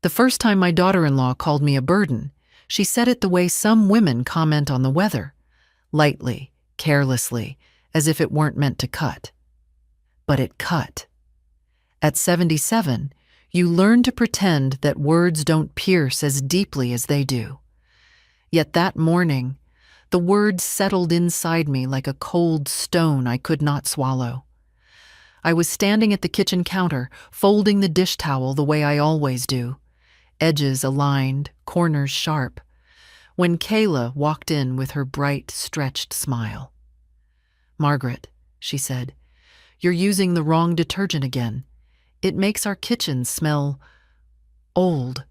The first time my daughter-in-law called me a burden, she said it the way some women comment on the weather, lightly, carelessly, as if it weren't meant to cut. But it cut. At 77, you learn to pretend that words don't pierce as deeply as they do. Yet that morning, the words settled inside me like a cold stone I could not swallow. I was standing at the kitchen counter, folding the dish towel the way I always do, edges aligned, corners sharp, when Kayla walked in with her bright, stretched smile. "Margaret," she said, "you're using the wrong detergent again. It makes our kitchen smell old."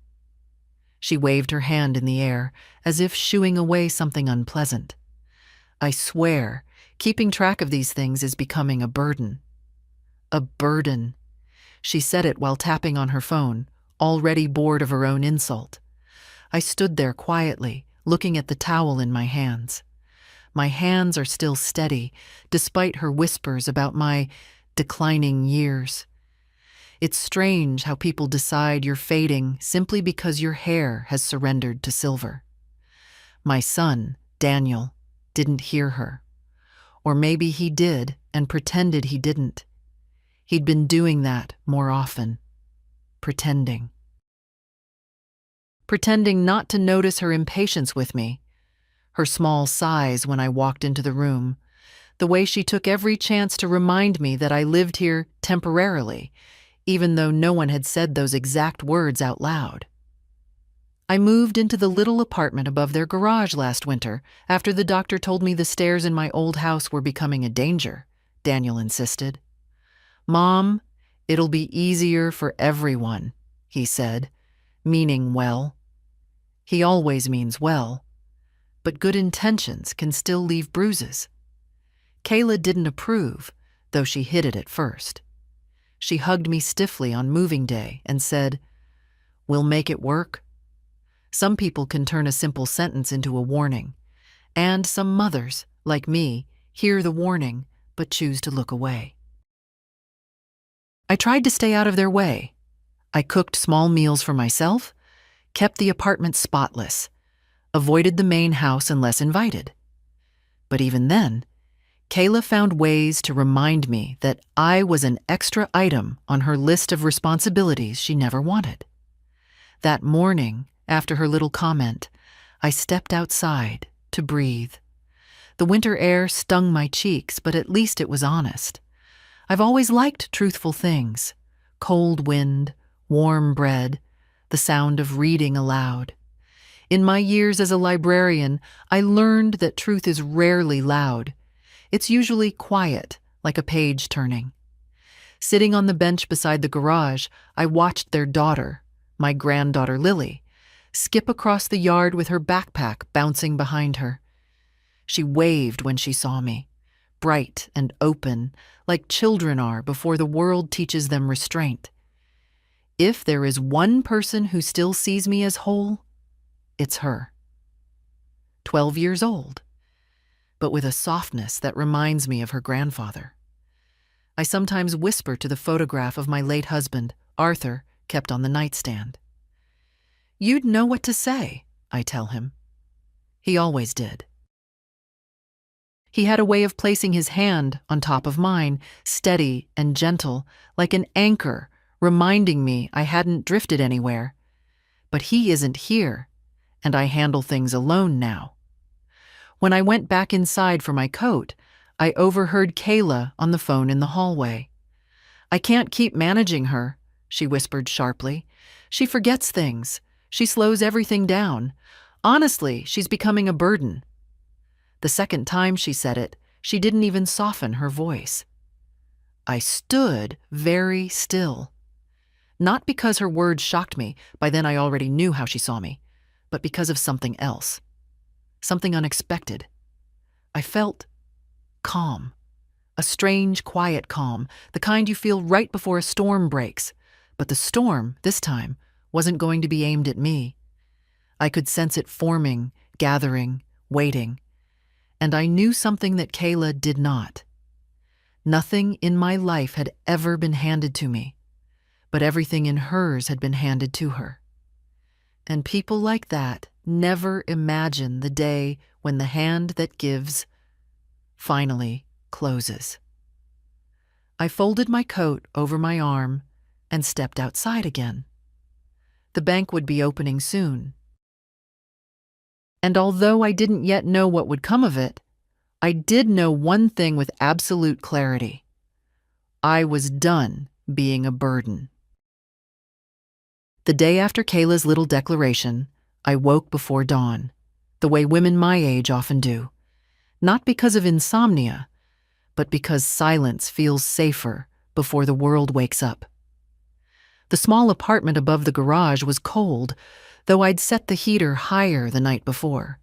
She waved her hand in the air, as if shooing away something unpleasant. I swear, keeping track of these things is becoming a burden. A burden. She said it while tapping on her phone, already bored of her own insult. I stood there quietly, looking at the towel in my hands. My hands are still steady, despite her whispers about my declining years. It's strange how people decide you're fading simply because your hair has surrendered to silver. My son, Daniel, didn't hear her. Or maybe he did and pretended he didn't. He'd been doing that more often. Pretending. Pretending not to notice her impatience with me, her small sighs when I walked into the room, the way she took every chance to remind me that I lived here temporarily, even though no one had said those exact words out loud. I moved into the little apartment above their garage last winter after the doctor told me the stairs in my old house were becoming a danger, Daniel insisted. "Mom, it'll be easier for everyone," he said, meaning well. He always means well, but good intentions can still leave bruises. Kayla didn't approve, though she hid it at first. She hugged me stiffly on moving day and said, "We'll make it work." Some people can turn a simple sentence into a warning, and some mothers, like me, hear the warning but choose to look away. I tried to stay out of their way. I cooked small meals for myself, kept the apartment spotless, avoided the main house unless invited. But even then, Kayla found ways to remind me that I was an extra item on her list of responsibilities she never wanted. That morning, after her little comment, I stepped outside to breathe. The winter air stung my cheeks, but at least it was honest. I've always liked truthful things: cold wind, warm bread, the sound of reading aloud. In my years as a librarian, I learned that truth is rarely loud. It's usually quiet, like a page turning. Sitting on the bench beside the garage, I watched their daughter, my granddaughter Lily, skip across the yard with her backpack bouncing behind her. She waved when she saw me, bright and open, like children are before the world teaches them restraint. If there is one person who still sees me as whole, it's her. 12 years old, but with a softness that reminds me of her grandfather. I sometimes whisper to the photograph of my late husband, Arthur, kept on the nightstand. "You'd know what to say," I tell him. He always did. He had a way of placing his hand on top of mine, steady and gentle, like an anchor, reminding me I hadn't drifted anywhere. But he isn't here, and I handle things alone now. When I went back inside for my coat, I overheard Kayla on the phone in the hallway. "I can't keep managing her," she whispered sharply. "She forgets things. She slows everything down. Honestly, she's becoming a burden." The second time she said it, she didn't even soften her voice. I stood very still. Not because her words shocked me, by then I already knew how she saw me, but because of something else. Something unexpected. I felt calm. A strange, quiet calm, the kind you feel right before a storm breaks. But the storm, this time, wasn't going to be aimed at me. I could sense it forming, gathering, waiting. And I knew something that Kayla did not. Nothing in my life had ever been handed to me, but everything in hers had been handed to her. And people like that never imagine the day when the hand that gives finally closes. I folded my coat over my arm and stepped outside again. The bank would be opening soon. And although I didn't yet know what would come of it, I did know one thing with absolute clarity. I was done being a burden. The day after Kayla's little declaration, I woke before dawn, the way women my age often do, not because of insomnia, but because silence feels safer before the world wakes up. The small apartment above the garage was cold, though I'd set the heater higher the night before.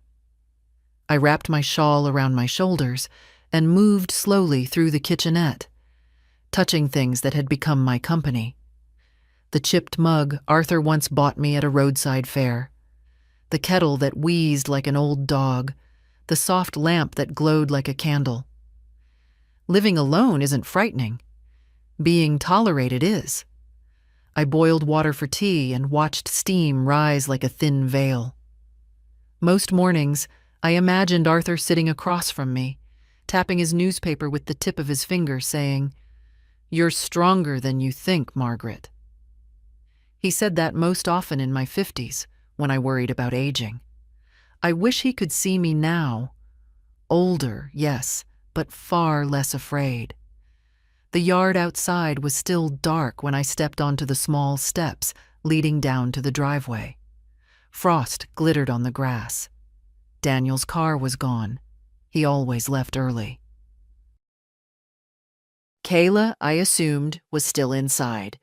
I wrapped my shawl around my shoulders and moved slowly through the kitchenette, touching things that had become my company. The chipped mug Arthur once bought me at a roadside fair, the kettle that wheezed like an old dog, the soft lamp that glowed like a candle. Living alone isn't frightening. Being tolerated is. I boiled water for tea and watched steam rise like a thin veil. Most mornings, I imagined Arthur sitting across from me, tapping his newspaper with the tip of his finger, saying, "You're stronger than you think, Margaret." He said that most often in my 50s, when I worried about aging. I wish he could see me now. Older, yes, but far less afraid. The yard outside was still dark when I stepped onto the small steps leading down to the driveway. Frost glittered on the grass. Daniel's car was gone. He always left early. Kayla, I assumed, was still inside,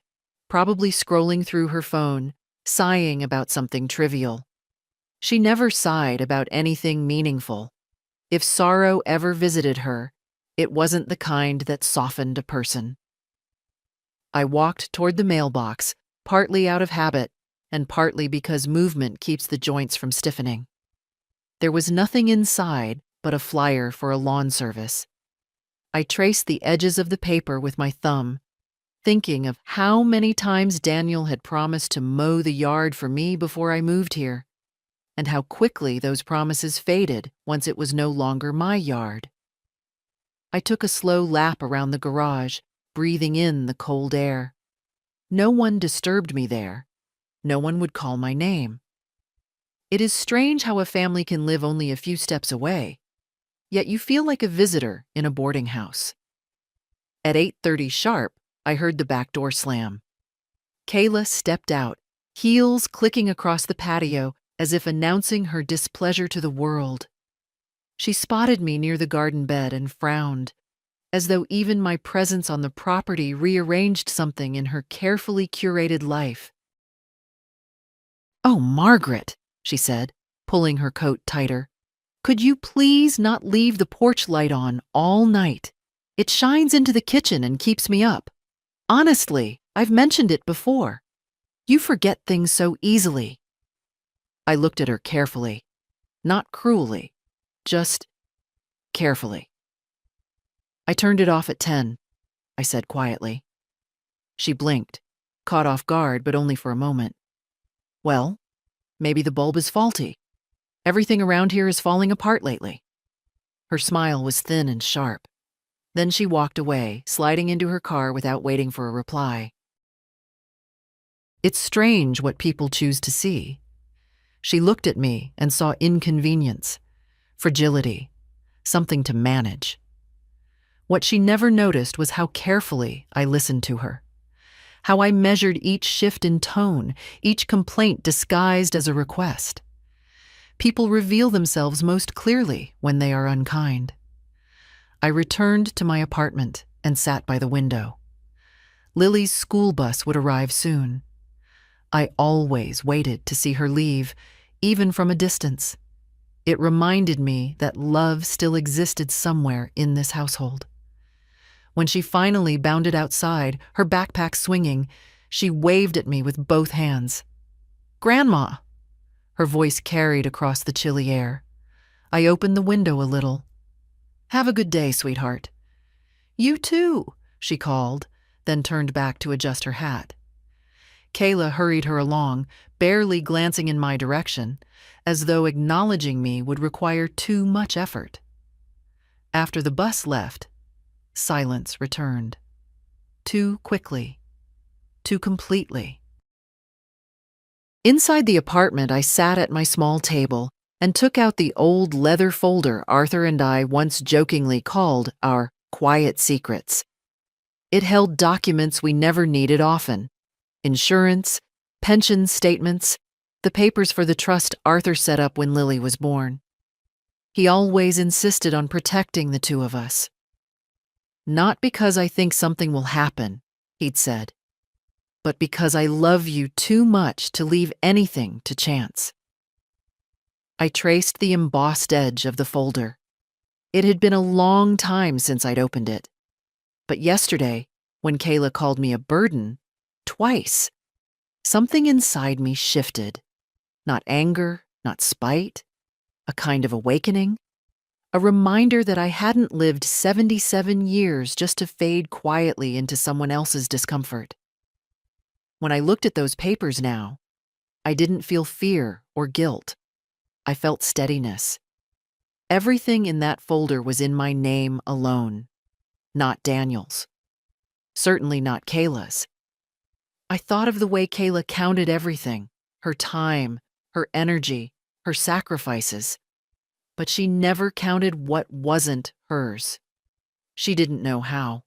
probably scrolling through her phone, sighing about something trivial. She never sighed about anything meaningful. If sorrow ever visited her, it wasn't the kind that softened a person. I walked toward the mailbox, partly out of habit and partly because movement keeps the joints from stiffening. There was nothing inside but a flyer for a lawn service. I traced the edges of the paper with my thumb, thinking of how many times Daniel had promised to mow the yard for me before I moved here, and how quickly those promises faded once it was no longer my yard. I took a slow lap around the garage, breathing in the cold air. No one disturbed me there. No one would call my name. It is strange how a family can live only a few steps away, yet you feel like a visitor in a boarding house. At 8:30 sharp, I heard the back door slam. Kayla stepped out, heels clicking across the patio as if announcing her displeasure to the world. She spotted me near the garden bed and frowned, as though even my presence on the property rearranged something in her carefully curated life. "Oh, Margaret," she said, pulling her coat tighter, "could you please not leave the porch light on all night? It shines into the kitchen and keeps me up. Honestly, I've mentioned it before. You forget things so easily." I looked at her carefully, not cruelly, just carefully. "I turned it off at 10, I said quietly. She blinked, caught off guard, but only for a moment. "Well, maybe the bulb is faulty. Everything around here is falling apart lately." Her smile was thin and sharp. Then she walked away, sliding into her car without waiting for a reply. It's strange what people choose to see. She looked at me and saw inconvenience, fragility, something to manage. What she never noticed was how carefully I listened to her, how I measured each shift in tone, each complaint disguised as a request. People reveal themselves most clearly when they are unkind. I returned to my apartment and sat by the window. Lily's school bus would arrive soon. I always waited to see her leave, even from a distance. It reminded me that love still existed somewhere in this household. When she finally bounded outside, her backpack swinging, she waved at me with both hands. "Grandma!" Her voice carried across the chilly air. I opened the window a little. "Have a good day, sweetheart." "You too," she called, then turned back to adjust her hat. Kayla hurried her along, barely glancing in my direction, as though acknowledging me would require too much effort. After the bus left, silence returned. Too quickly. Too completely. Inside the apartment, I sat at my small table and took out the old leather folder Arthur and I once jokingly called our quiet secrets. It held documents we never needed often: insurance, pension statements, the papers for the trust Arthur set up when Lily was born. He always insisted on protecting the two of us. "Not because I think something will happen," he'd said, "but because I love you too much to leave anything to chance." I traced the embossed edge of the folder. It had been a long time since I'd opened it. But yesterday, when Kayla called me a burden, twice, something inside me shifted. Not anger, not spite, a kind of awakening, a reminder that I hadn't lived 77 years just to fade quietly into someone else's discomfort. When I looked at those papers now, I didn't feel fear or guilt. I felt steadiness. Everything in that folder was in my name alone, not Daniel's. Certainly not Kayla's. I thought of the way Kayla counted everything, her time, her energy, her sacrifices. But she never counted what wasn't hers. She didn't know how.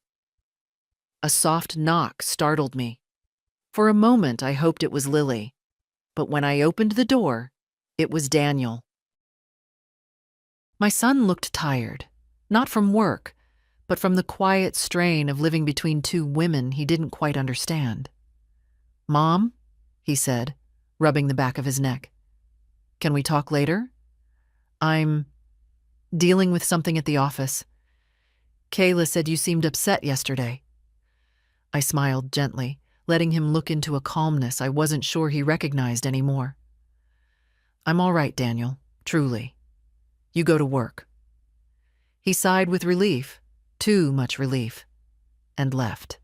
A soft knock startled me. For a moment, I hoped it was Lily. But when I opened the door, it was Daniel. My son looked tired, not from work, but from the quiet strain of living between two women he didn't quite understand. "Mom," he said, rubbing the back of his neck. "Can we talk later? I'm dealing with something at the office. Kayla said you seemed upset yesterday." I smiled gently, letting him look into a calmness I wasn't sure he recognized anymore. "I'm all right, Daniel, truly. You go to work." He sighed with relief, too much relief, and left.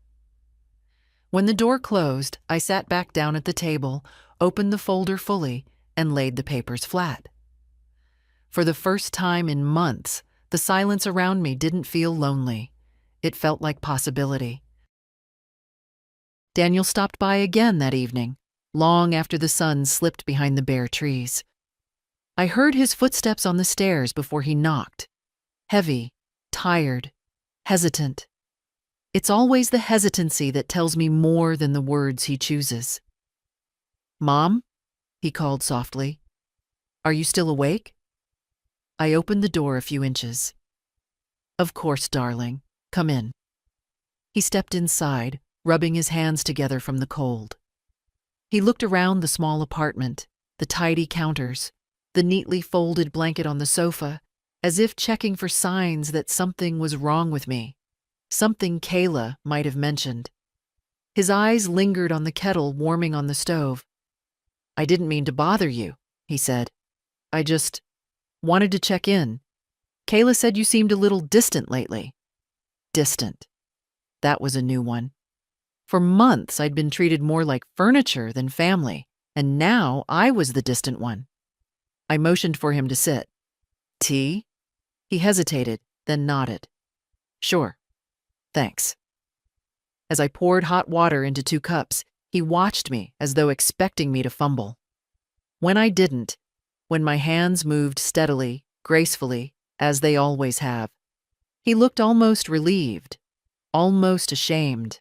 When the door closed, I sat back down at the table, opened the folder fully, and laid the papers flat. For the first time in months, the silence around me didn't feel lonely. It felt like possibility. Daniel stopped by again that evening, long after the sun slipped behind the bare trees. I heard his footsteps on the stairs before he knocked. Heavy, tired, hesitant. It's always the hesitancy that tells me more than the words he chooses. "Mom?" he called softly. "Are you still awake?" I opened the door a few inches. "Of course, darling. Come in." He stepped inside, rubbing his hands together from the cold. He looked around the small apartment, the tidy counters, the neatly folded blanket on the sofa, as if checking for signs that something was wrong with me, something Kayla might have mentioned. His eyes lingered on the kettle warming on the stove. "I didn't mean to bother you," he said. "I just wanted to check in. Kayla said you seemed a little distant lately." Distant. That was a new one. For months, I'd been treated more like furniture than family, and now I was the distant one. I motioned for him to sit. "Tea?" He hesitated, then nodded. "Sure. Thanks." As I poured hot water into 2 cups, he watched me as though expecting me to fumble. When I didn't, when my hands moved steadily, gracefully, as they always have, he looked almost relieved, almost ashamed.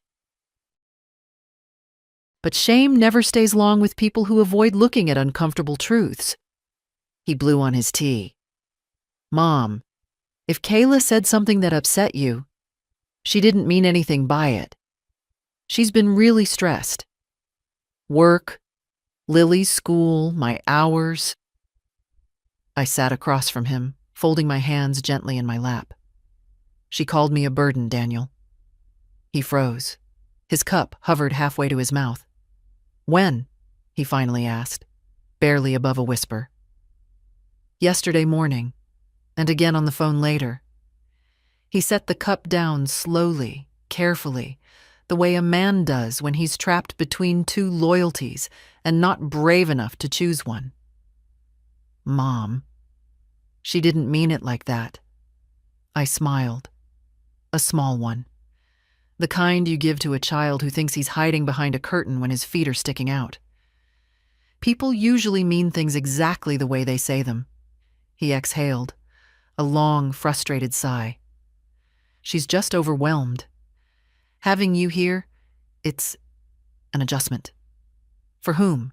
But shame never stays long with people who avoid looking at uncomfortable truths. He blew on his tea. "Mom, if Kayla said something that upset you, she didn't mean anything by it. She's been really stressed. Work, Lily's school, my hours." I sat across from him, folding my hands gently in my lap. "She called me a burden, Daniel." He froze. His cup hovered halfway to his mouth. "When?" he finally asked, barely above a whisper. "Yesterday morning, and again on the phone later." He set the cup down slowly, carefully, the way a man does when he's trapped between two loyalties and not brave enough to choose one. Mom. She didn't mean it like that. I smiled. A small one. The kind you give to a child who thinks he's hiding behind a curtain when his feet are sticking out. People usually mean things exactly the way they say them. He exhaled, a long, frustrated sigh. She's just overwhelmed. Having you here, it's an adjustment. For whom?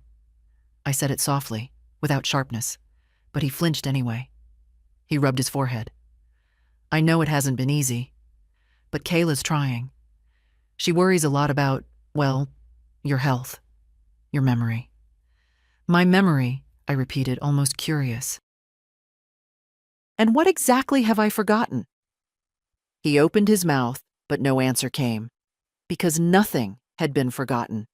I said it softly, without sharpness, but he flinched anyway. He rubbed his forehead. I know it hasn't been easy, but Kayla's trying. She worries a lot about, well, your health, your memory. My memory, I repeated, almost curious. And what exactly have I forgotten? He opened his mouth, but no answer came, because nothing had been forgotten.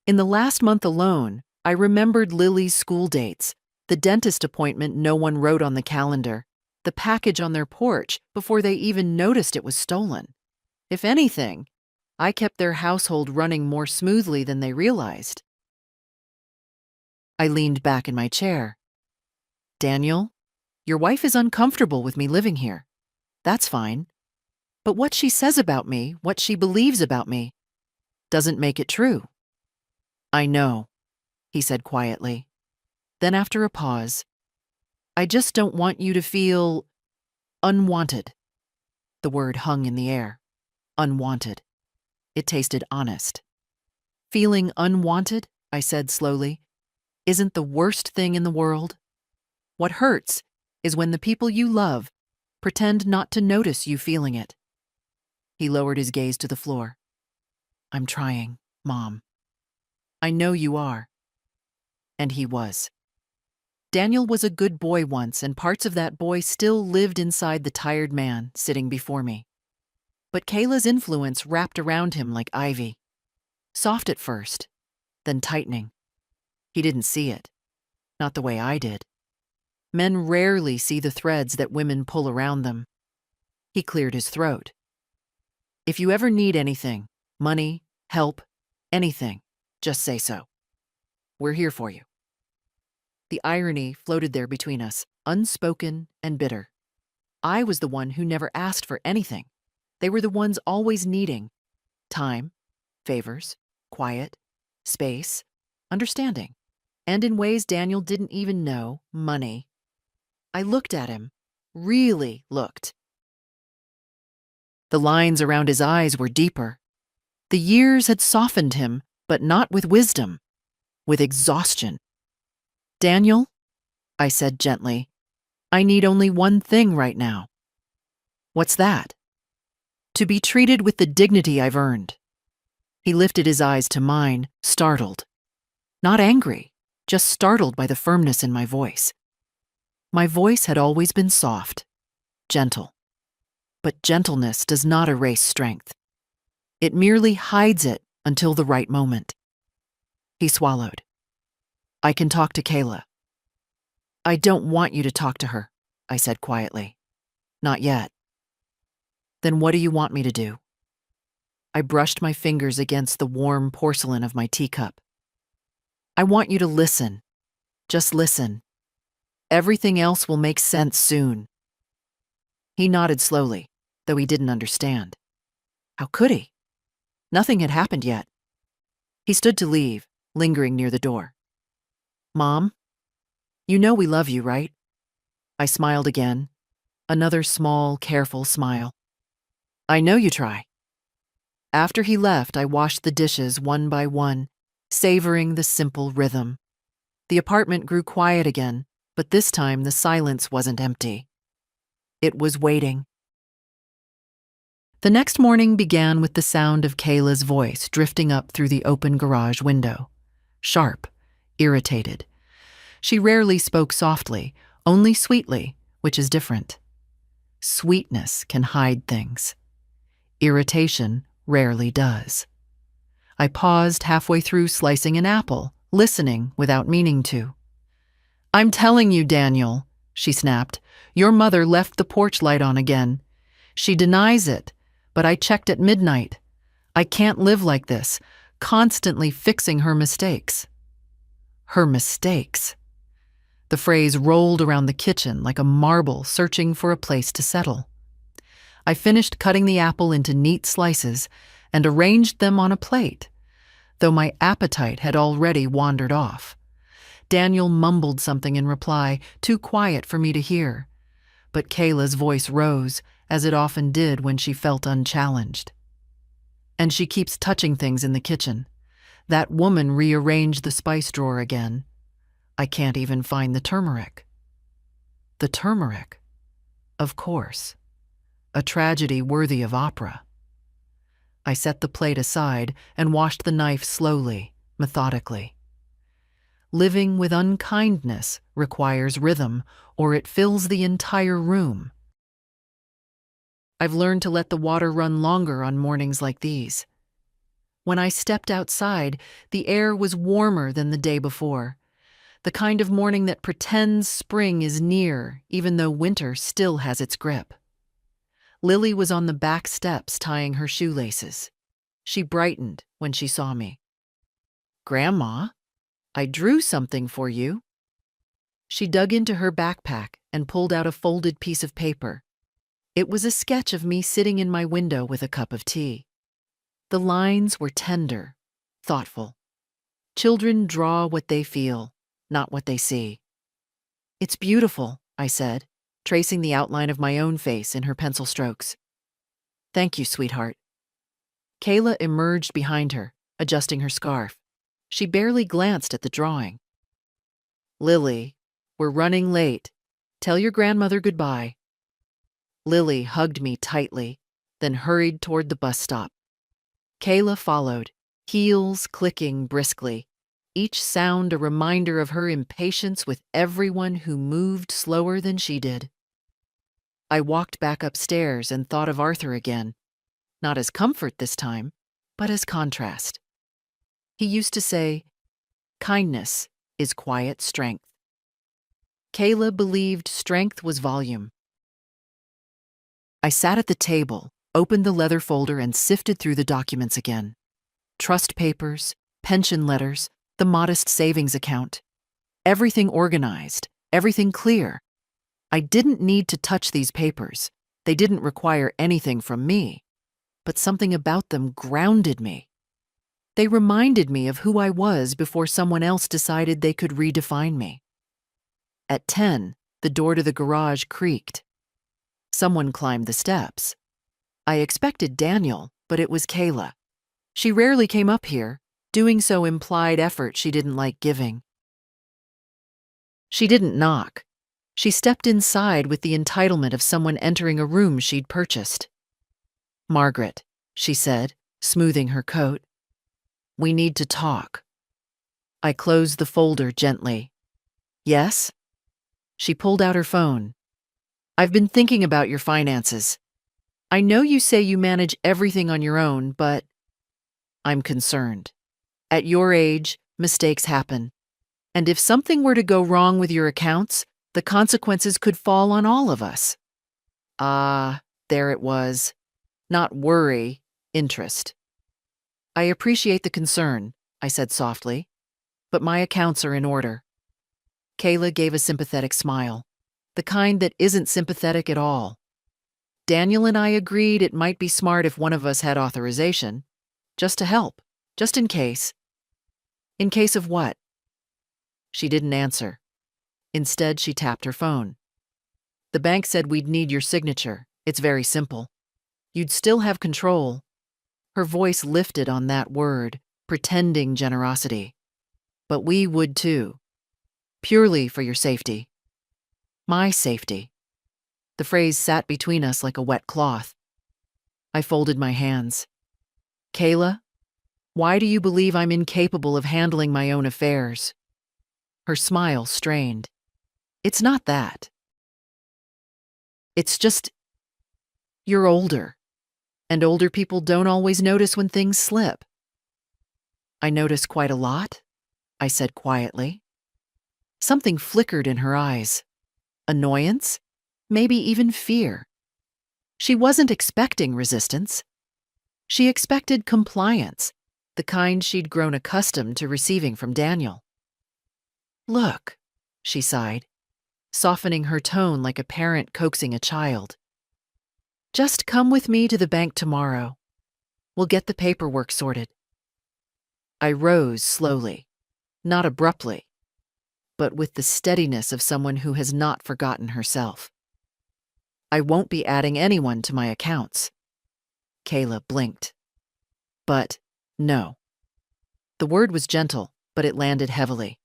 In the last month alone, I remembered Lily's school dates, the dentist appointment no one wrote on the calendar, the package on their porch before they even noticed it was stolen. If anything, I kept their household running more smoothly than they realized. I leaned back in my chair. Daniel, your wife is uncomfortable with me living here. That's fine. But what she says about me, what she believes about me, doesn't make it true. I know, he said quietly. Then after a pause, I just don't want you to feel unwanted. The word hung in the air. Unwanted. It tasted honest. Feeling unwanted, I said slowly, isn't the worst thing in the world. What hurts is when the people you love pretend not to notice you feeling it. He lowered his gaze to the floor. I'm trying, Mom. I know you are. And he was. Daniel was a good boy once, and parts of that boy still lived inside the tired man sitting before me. But Kayla's influence wrapped around him like ivy. Soft at first, then tightening. He didn't see it. Not the way I did. Men rarely see the threads that women pull around them. He cleared his throat. If you ever need anything, money, help, anything, just say so. We're here for you. The irony floated there between us, unspoken and bitter. I was the one who never asked for anything. They were the ones always needing time, favors, quiet, space, understanding, and in ways Daniel didn't even know, money. I looked at him, really looked. The lines around his eyes were deeper. The years had softened him, but not with wisdom, with exhaustion. Daniel, I said gently, I need only one thing right now. What's that? To be treated with the dignity I've earned. He lifted his eyes to mine, startled. Not angry, just startled by the firmness in my voice. My voice had always been soft, gentle. But gentleness does not erase strength. It merely hides it until the right moment. He swallowed. I can talk to Kayla. I don't want you to talk to her, I said quietly. Not yet. Then what do you want me to do? I brushed my fingers against the warm porcelain of my teacup. I want you to listen. Just listen. Everything else will make sense soon. He nodded slowly, though he didn't understand. How could he? Nothing had happened yet. He stood to leave, lingering near the door. Mom, you know we love you, right? I smiled again, another small, careful smile. I know you try. After he left, I washed the dishes one by one, savoring the simple rhythm. The apartment grew quiet again, but this time the silence wasn't empty. It was waiting. The next morning began with the sound of Kayla's voice drifting up through the open garage window. Sharp, irritated. She rarely spoke softly, only sweetly, which is different. Sweetness can hide things. Irritation rarely does. I paused halfway through slicing an apple, listening without meaning to. I'm telling you, Daniel, she snapped, your mother left the porch light on again. She denies it, but I checked at midnight. I can't live like this, constantly fixing her mistakes. Her mistakes. The phrase rolled around the kitchen like a marble searching for a place to settle. I finished cutting the apple into neat slices and arranged them on a plate, though my appetite had already wandered off. Daniel mumbled something in reply, too quiet for me to hear, but Kayla's voice rose, as it often did when she felt unchallenged. And she keeps touching things in the kitchen. That woman rearranged the spice drawer again. I can't even find the turmeric. The turmeric. Of course. A tragedy worthy of opera. I set the plate aside and washed the knife slowly, methodically. Living with unkindness requires rhythm, or it fills the entire room. I've learned to let the water run longer on mornings like these. When I stepped outside, the air was warmer than the day before. The kind of morning that pretends spring is near, even though winter still has its grip. Lily was on the back steps tying her shoelaces. She brightened when she saw me. "Grandma, I drew something for you." She dug into her backpack and pulled out a folded piece of paper. It was a sketch of me sitting in my window with a cup of tea. The lines were tender, thoughtful. Children draw what they feel, not what they see. "It's beautiful," I said, tracing the outline of my own face in her pencil strokes. "Thank you, sweetheart." Kayla emerged behind her, adjusting her scarf. She barely glanced at the drawing. "Lily, we're running late. Tell your grandmother goodbye." Lily hugged me tightly, then hurried toward the bus stop. Kayla followed, heels clicking briskly, each sound a reminder of her impatience with everyone who moved slower than she did. I walked back upstairs and thought of Arthur again, not as comfort this time, but as contrast. He used to say, "Kindness is quiet strength." Kayla believed strength was volume. I sat at the table, opened the leather folder, and sifted through the documents again. Trust papers, pension letters, the modest savings account. Everything organized, everything clear. I didn't need to touch these papers. They didn't require anything from me, but something about them grounded me. They reminded me of who I was before someone else decided they could redefine me. At 10, the door to the garage creaked. Someone climbed the steps. I expected Daniel, but it was Kayla. She rarely came up here. Doing so implied effort she didn't like giving. She didn't knock. She stepped inside with the entitlement of someone entering a room she'd purchased. "Margaret," she said, smoothing her coat. "We need to talk." I closed the folder gently. "Yes?" She pulled out her phone. "I've been thinking about your finances. I know you say you manage everything on your own, but I'm concerned. At your age, mistakes happen. And if something were to go wrong with your accounts, the consequences could fall on all of us." There it was. Not worry, interest. "I appreciate the concern," I said softly, "but my accounts are in order." Kayla gave a sympathetic smile, the kind that isn't sympathetic at all. Daniel and I agreed it might be smart if one of us had authorization, just to help, just in case. "In case of what?" She didn't answer. Instead, she tapped her phone. "The bank said we'd need your signature. It's very simple. You'd still have control." Her voice lifted on that word, pretending generosity. "But we would too. Purely for your safety." My safety. The phrase sat between us like a wet cloth. I folded my hands. "Kayla, why do you believe I'm incapable of handling my own affairs?" Her smile strained. "It's not that. It's just, you're older, and older people don't always notice when things slip." "I notice quite a lot," I said quietly. Something flickered in her eyes. Annoyance, maybe even fear. She wasn't expecting resistance. She expected compliance, the kind she'd grown accustomed to receiving from Daniel. "Look," she sighed, softening her tone like a parent coaxing a child. "Just come with me to the bank tomorrow. We'll get the paperwork sorted." I rose slowly, not abruptly, but with the steadiness of someone who has not forgotten herself. "I won't be adding anyone to my accounts." Kayla blinked. But no. The word was gentle, but it landed heavily.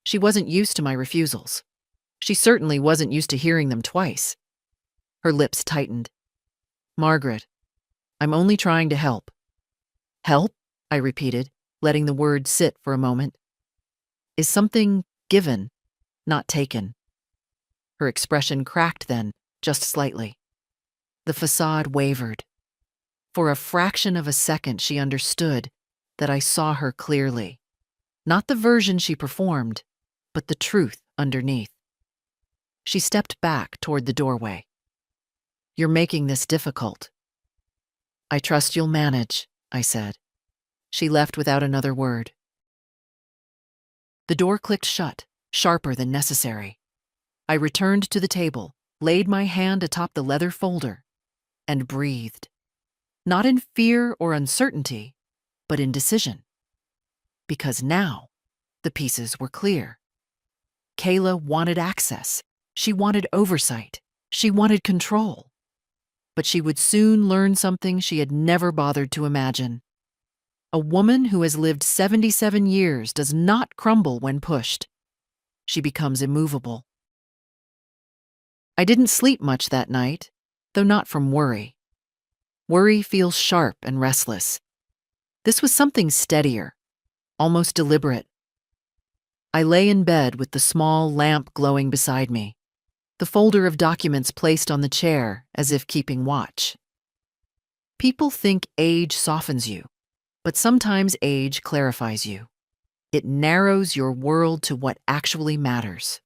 She wasn't used to my refusals. She certainly wasn't used to hearing them twice. Her lips tightened. "Margaret, I'm only trying to help." "Help?" I repeated, letting the word sit for a moment. "Is something given, not taken?" Her expression cracked then, just slightly. The facade wavered. For a fraction of a second she understood that I saw her clearly. Not the version she performed, but the truth underneath. She stepped back toward the doorway. "You're making this difficult." "I trust you'll manage," I said. She left without another word. The door clicked shut, sharper than necessary. I returned to the table, laid my hand atop the leather folder, and breathed. Not in fear or uncertainty, but in decision. Because now, the pieces were clear. Kayla wanted access. She wanted oversight. She wanted control. But she would soon learn something she had never bothered to imagine. A woman who has lived 77 years does not crumble when pushed. She becomes immovable. I didn't sleep much that night, though not from worry. Worry feels sharp and restless. This was something steadier, almost deliberate. I lay in bed with the small lamp glowing beside me, the folder of documents placed on the chair as if keeping watch. People think age softens you, but sometimes age clarifies you. It narrows your world to what actually matters.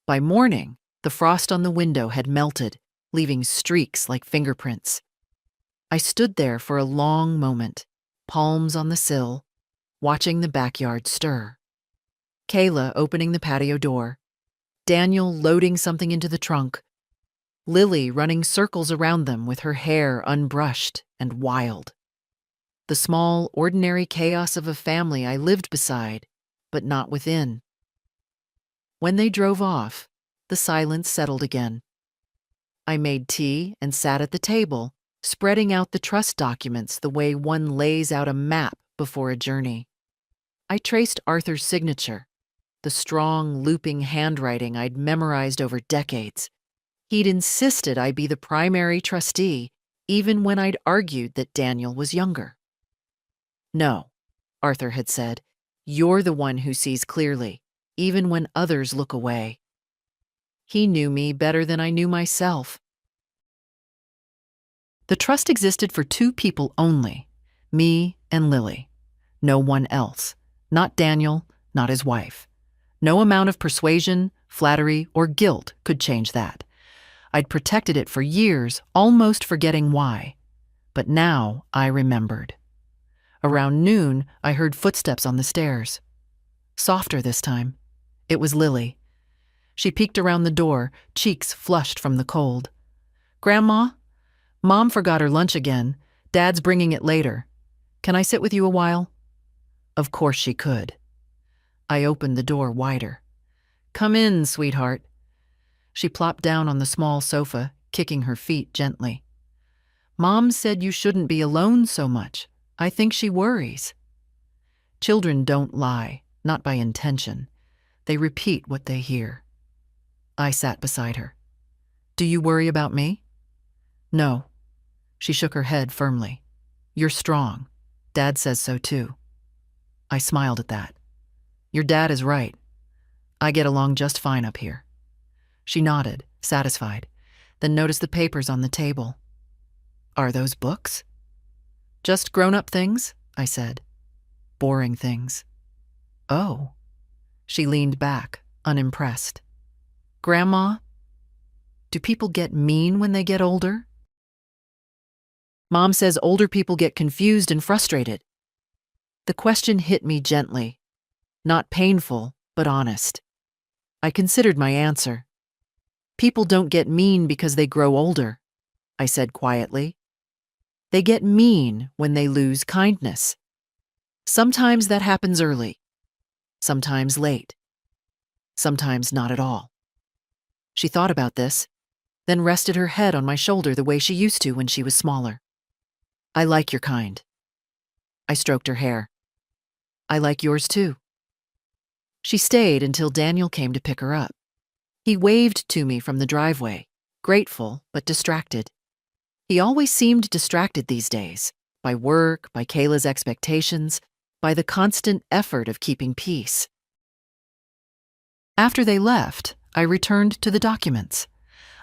By morning, the frost on the window had melted, leaving streaks like fingerprints. I stood there for a long moment, palms on the sill, watching the backyard stir. Kayla opening the patio door, Daniel loading something into the trunk, Lily running circles around them with her hair unbrushed and wild. The small, ordinary chaos of a family I lived beside, but not within. When they drove off, the silence settled again. I made tea and sat at the table, spreading out the trust documents the way one lays out a map before a journey. I traced Arthur's signature, the strong, looping handwriting I'd memorized over decades. He'd insisted I be the primary trustee, even when I'd argued that Daniel was younger. "No," Arthur had said, "you're the one who sees clearly, even when others look away." He knew me better than I knew myself. The trust existed for two people only, me and Lily. No one else. Not Daniel, not his wife. No amount of persuasion, flattery, or guilt could change that. I'd protected it for years, almost forgetting why. But now I remembered. Around noon, I heard footsteps on the stairs. Softer this time. It was Lily. She peeked around the door, cheeks flushed from the cold. "Grandma? Mom forgot her lunch again. Dad's bringing it later. Can I sit with you a while?" Of course she could. I opened the door wider. "Come in, sweetheart." She plopped down on the small sofa, kicking her feet gently. "Mom said you shouldn't be alone so much. I think she worries." Children don't lie, not by intention. They repeat what they hear. I sat beside her. "Do you worry about me?" "No." She shook her head firmly. "You're strong. Dad says so too." I smiled at that. "Your dad is right. I get along just fine up here." She nodded, satisfied, then noticed the papers on the table. "Are those books?" "Just grown-up things," I said. "Boring things." "Oh." She leaned back, unimpressed. "Grandma, do people get mean when they get older?" Mom says older people get confused and frustrated. The question hit me gently, not painful, but honest. I considered my answer. People don't get mean because they grow older, I said quietly. They get mean when they lose kindness. Sometimes that happens early, sometimes late, sometimes not at all. She thought about this, then rested her head on my shoulder the way she used to when she was smaller. I like your kind. I stroked her hair. I like yours too. She stayed until Daniel came to pick her up. He waved to me from the driveway, grateful but distracted. He always seemed distracted these days, by work, by Kayla's expectations, by the constant effort of keeping peace. After they left, I returned to the documents.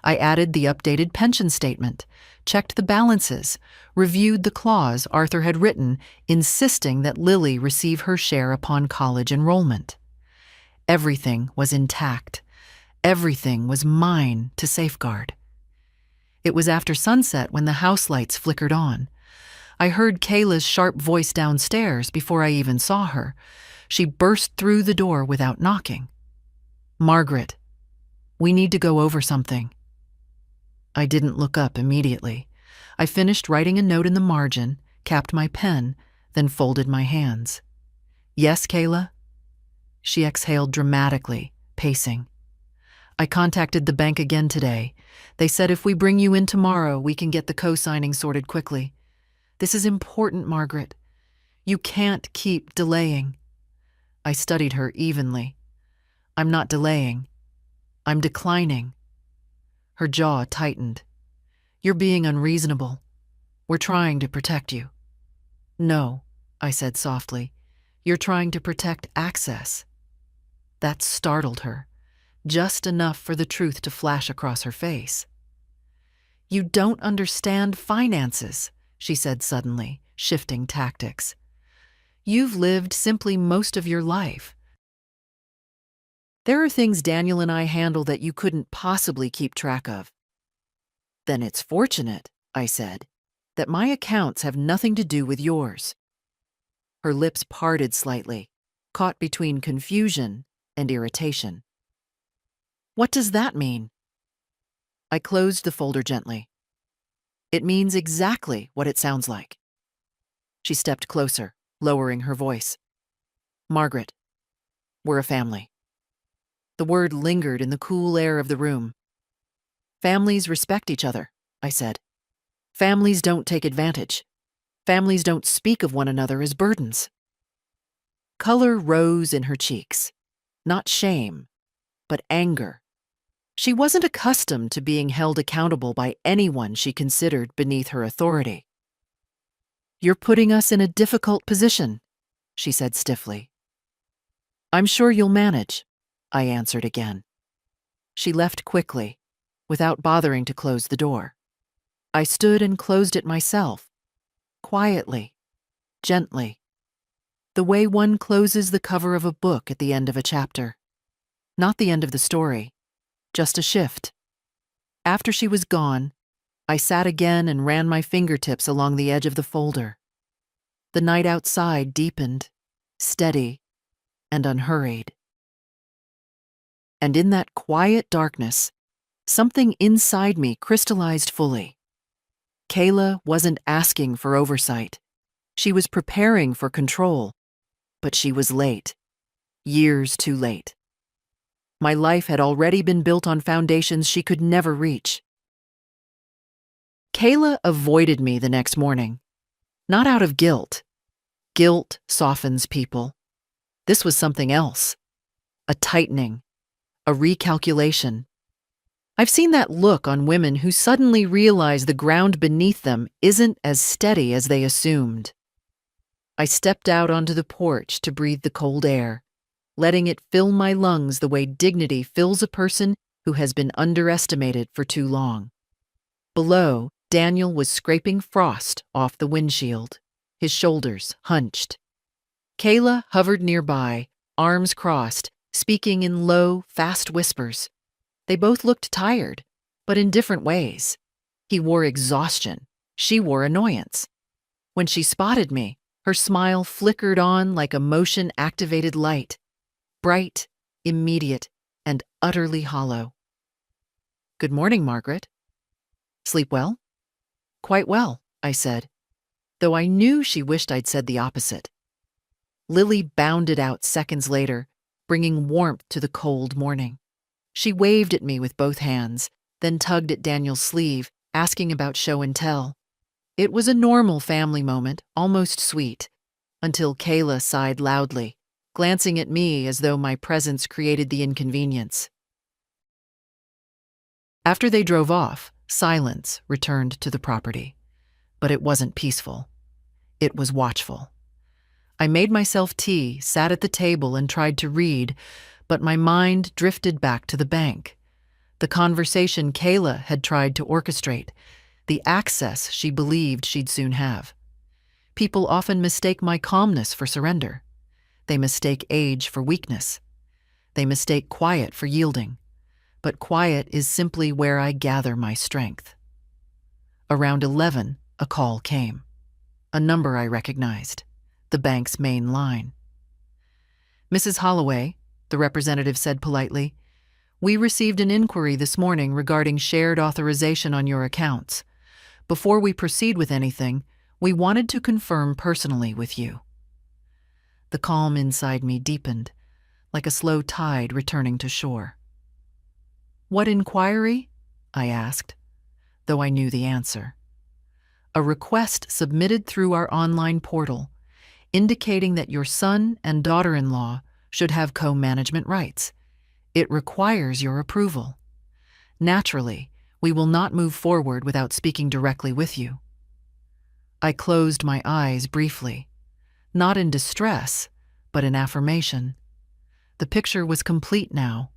I added the updated pension statement, checked the balances, reviewed the clause Arthur had written, insisting that Lily receive her share upon college enrollment. Everything was intact. Everything was mine to safeguard. It was after sunset when the house lights flickered on. I heard Kayla's sharp voice downstairs before I even saw her. She burst through the door without knocking. "Margaret, we need to go over something." I didn't look up immediately. I finished writing a note in the margin, capped my pen, then folded my hands. "Yes, Kayla?" She exhaled dramatically, pacing. "I contacted the bank again today. They said if we bring you in tomorrow, we can get the co-signing sorted quickly. This is important, Margaret. You can't keep delaying." I studied her evenly. "I'm not delaying. I'm declining." Her jaw tightened. "You're being unreasonable. We're trying to protect you." "No," I said softly. "You're trying to protect access." That startled her, just enough for the truth to flash across her face. "You don't understand finances," she said suddenly, shifting tactics. "You've lived simply most of your life. There are things Daniel and I handle that you couldn't possibly keep track of." "Then it's fortunate," I said, "that my accounts have nothing to do with yours." Her lips parted slightly, caught between confusion and irritation. "What does that mean?" I closed the folder gently. "It means exactly what it sounds like." She stepped closer, lowering her voice. "Margaret, we're a family." The word lingered in the cool air of the room. "Families respect each other," I said. "Families don't take advantage. Families don't speak of one another as burdens." Color rose in her cheeks. Not shame, but anger. She wasn't accustomed to being held accountable by anyone she considered beneath her authority. "You're putting us in a difficult position," she said stiffly. "I'm sure you'll manage," I answered again. She left quickly, without bothering to close the door. I stood and closed it myself, quietly, gently, the way one closes the cover of a book at the end of a chapter. Not the end of the story, just a shift. After she was gone, I sat again and ran my fingertips along the edge of the folder. The night outside deepened, steady, and unhurried. And in that quiet darkness, something inside me crystallized fully. Kayla wasn't asking for oversight. She was preparing for control, but she was late. Years too late. My life had already been built on foundations she could never reach. Kayla avoided me the next morning, not out of guilt. Guilt softens people. This was something else. A tightening. A recalculation. I've seen that look on women who suddenly realize the ground beneath them isn't as steady as they assumed. I stepped out onto the porch to breathe the cold air, letting it fill my lungs the way dignity fills a person who has been underestimated for too long. Below, Daniel was scraping frost off the windshield, his shoulders hunched. Kayla hovered nearby, arms crossed, speaking in low, fast whispers. They both looked tired, but in different ways. He wore exhaustion. She wore annoyance. When she spotted me, her smile flickered on like a motion-activated light, bright, immediate, and utterly hollow. "Good morning, Margaret. Sleep well?" "Quite well," I said, though I knew she wished I'd said the opposite. Lily bounded out seconds later, bringing warmth to the cold morning. She waved at me with both hands, then tugged at Daniel's sleeve, asking about show and tell. It was a normal family moment, almost sweet, until Kayla sighed loudly, glancing at me as though my presence created the inconvenience. After they drove off, silence returned to the property. But it wasn't peaceful. It was watchful. I made myself tea, sat at the table, and tried to read, but my mind drifted back to the bank. The conversation Kayla had tried to orchestrate, the access she believed she'd soon have. People often mistake my calmness for surrender. They mistake age for weakness. They mistake quiet for yielding. But quiet is simply where I gather my strength. Around 11, a call came. A number I recognized. The bank's main line. "Mrs. Holloway," the representative said politely, "we received an inquiry this morning regarding shared authorization on your accounts. Before we proceed with anything, we wanted to confirm personally with you." The calm inside me deepened, like a slow tide returning to shore. "What inquiry?" I asked, though I knew the answer. "A request submitted through our online portal, indicating that your son and daughter-in-law should have co-management rights. It requires your approval. Naturally, we will not move forward without speaking directly with you." I closed my eyes briefly, not in distress, but in affirmation. The picture was complete now.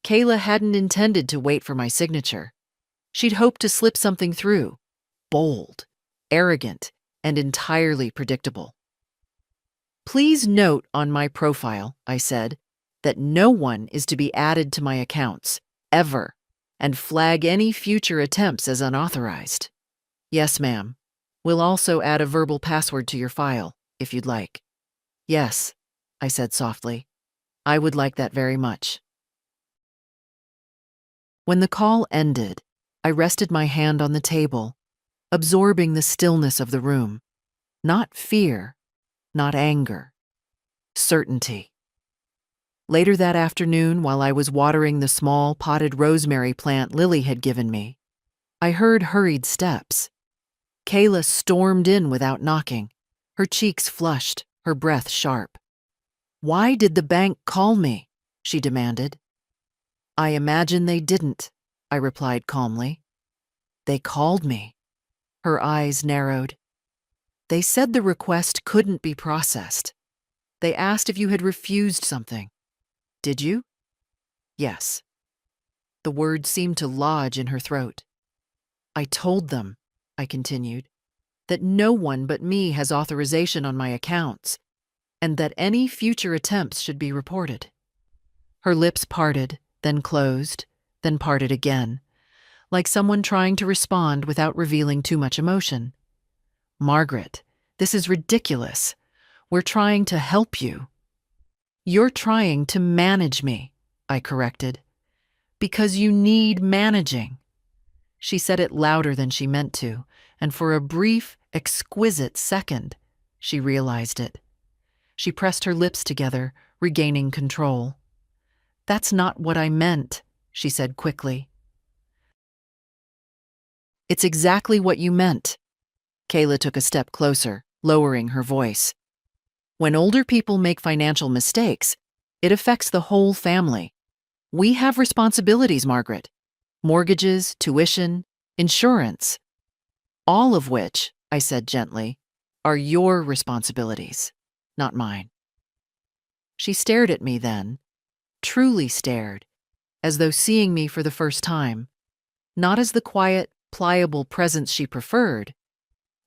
Kayla hadn't intended to wait for my signature. She'd hoped to slip something through, bold, arrogant, and entirely predictable. "Please note on my profile," I said, "that no one is to be added to my accounts, ever, and flag any future attempts as unauthorized." "Yes, ma'am. We'll also add a verbal password to your file, if you'd like." "Yes," I said softly. "I would like that very much." When the call ended, I rested my hand on the table, absorbing the stillness of the room. Not fear, not anger. Certainty. Later that afternoon, while I was watering the small potted rosemary plant Lily had given me, I heard hurried steps. Kayla stormed in without knocking, her cheeks flushed, her breath sharp. "Why did the bank call me?" she demanded. "I imagine they didn't," I replied calmly. "They called me." Her eyes narrowed. "They said the request couldn't be processed. They asked if you had refused something. Did you?" "Yes." The words seemed to lodge in her throat. "I told them," I continued, "that no one but me has authorization on my accounts, and that any future attempts should be reported." Her lips parted, then closed, then parted again, like someone trying to respond without revealing too much emotion. "Margaret, this is ridiculous. We're trying to help you." "You're trying to manage me," I corrected. "Because you need managing." She said it louder than she meant to, and for a brief, exquisite second, she realized it. She pressed her lips together, regaining control. "That's not what I meant," she said quickly. "It's exactly what you meant." Kayla took a step closer, lowering her voice. "When older people make financial mistakes, it affects the whole family. We have responsibilities, Margaret. Mortgages, tuition, insurance. All of which," I said gently, "are your responsibilities, not mine." She stared at me then, truly stared, as though seeing me for the first time, not as the quiet, pliable presence she preferred,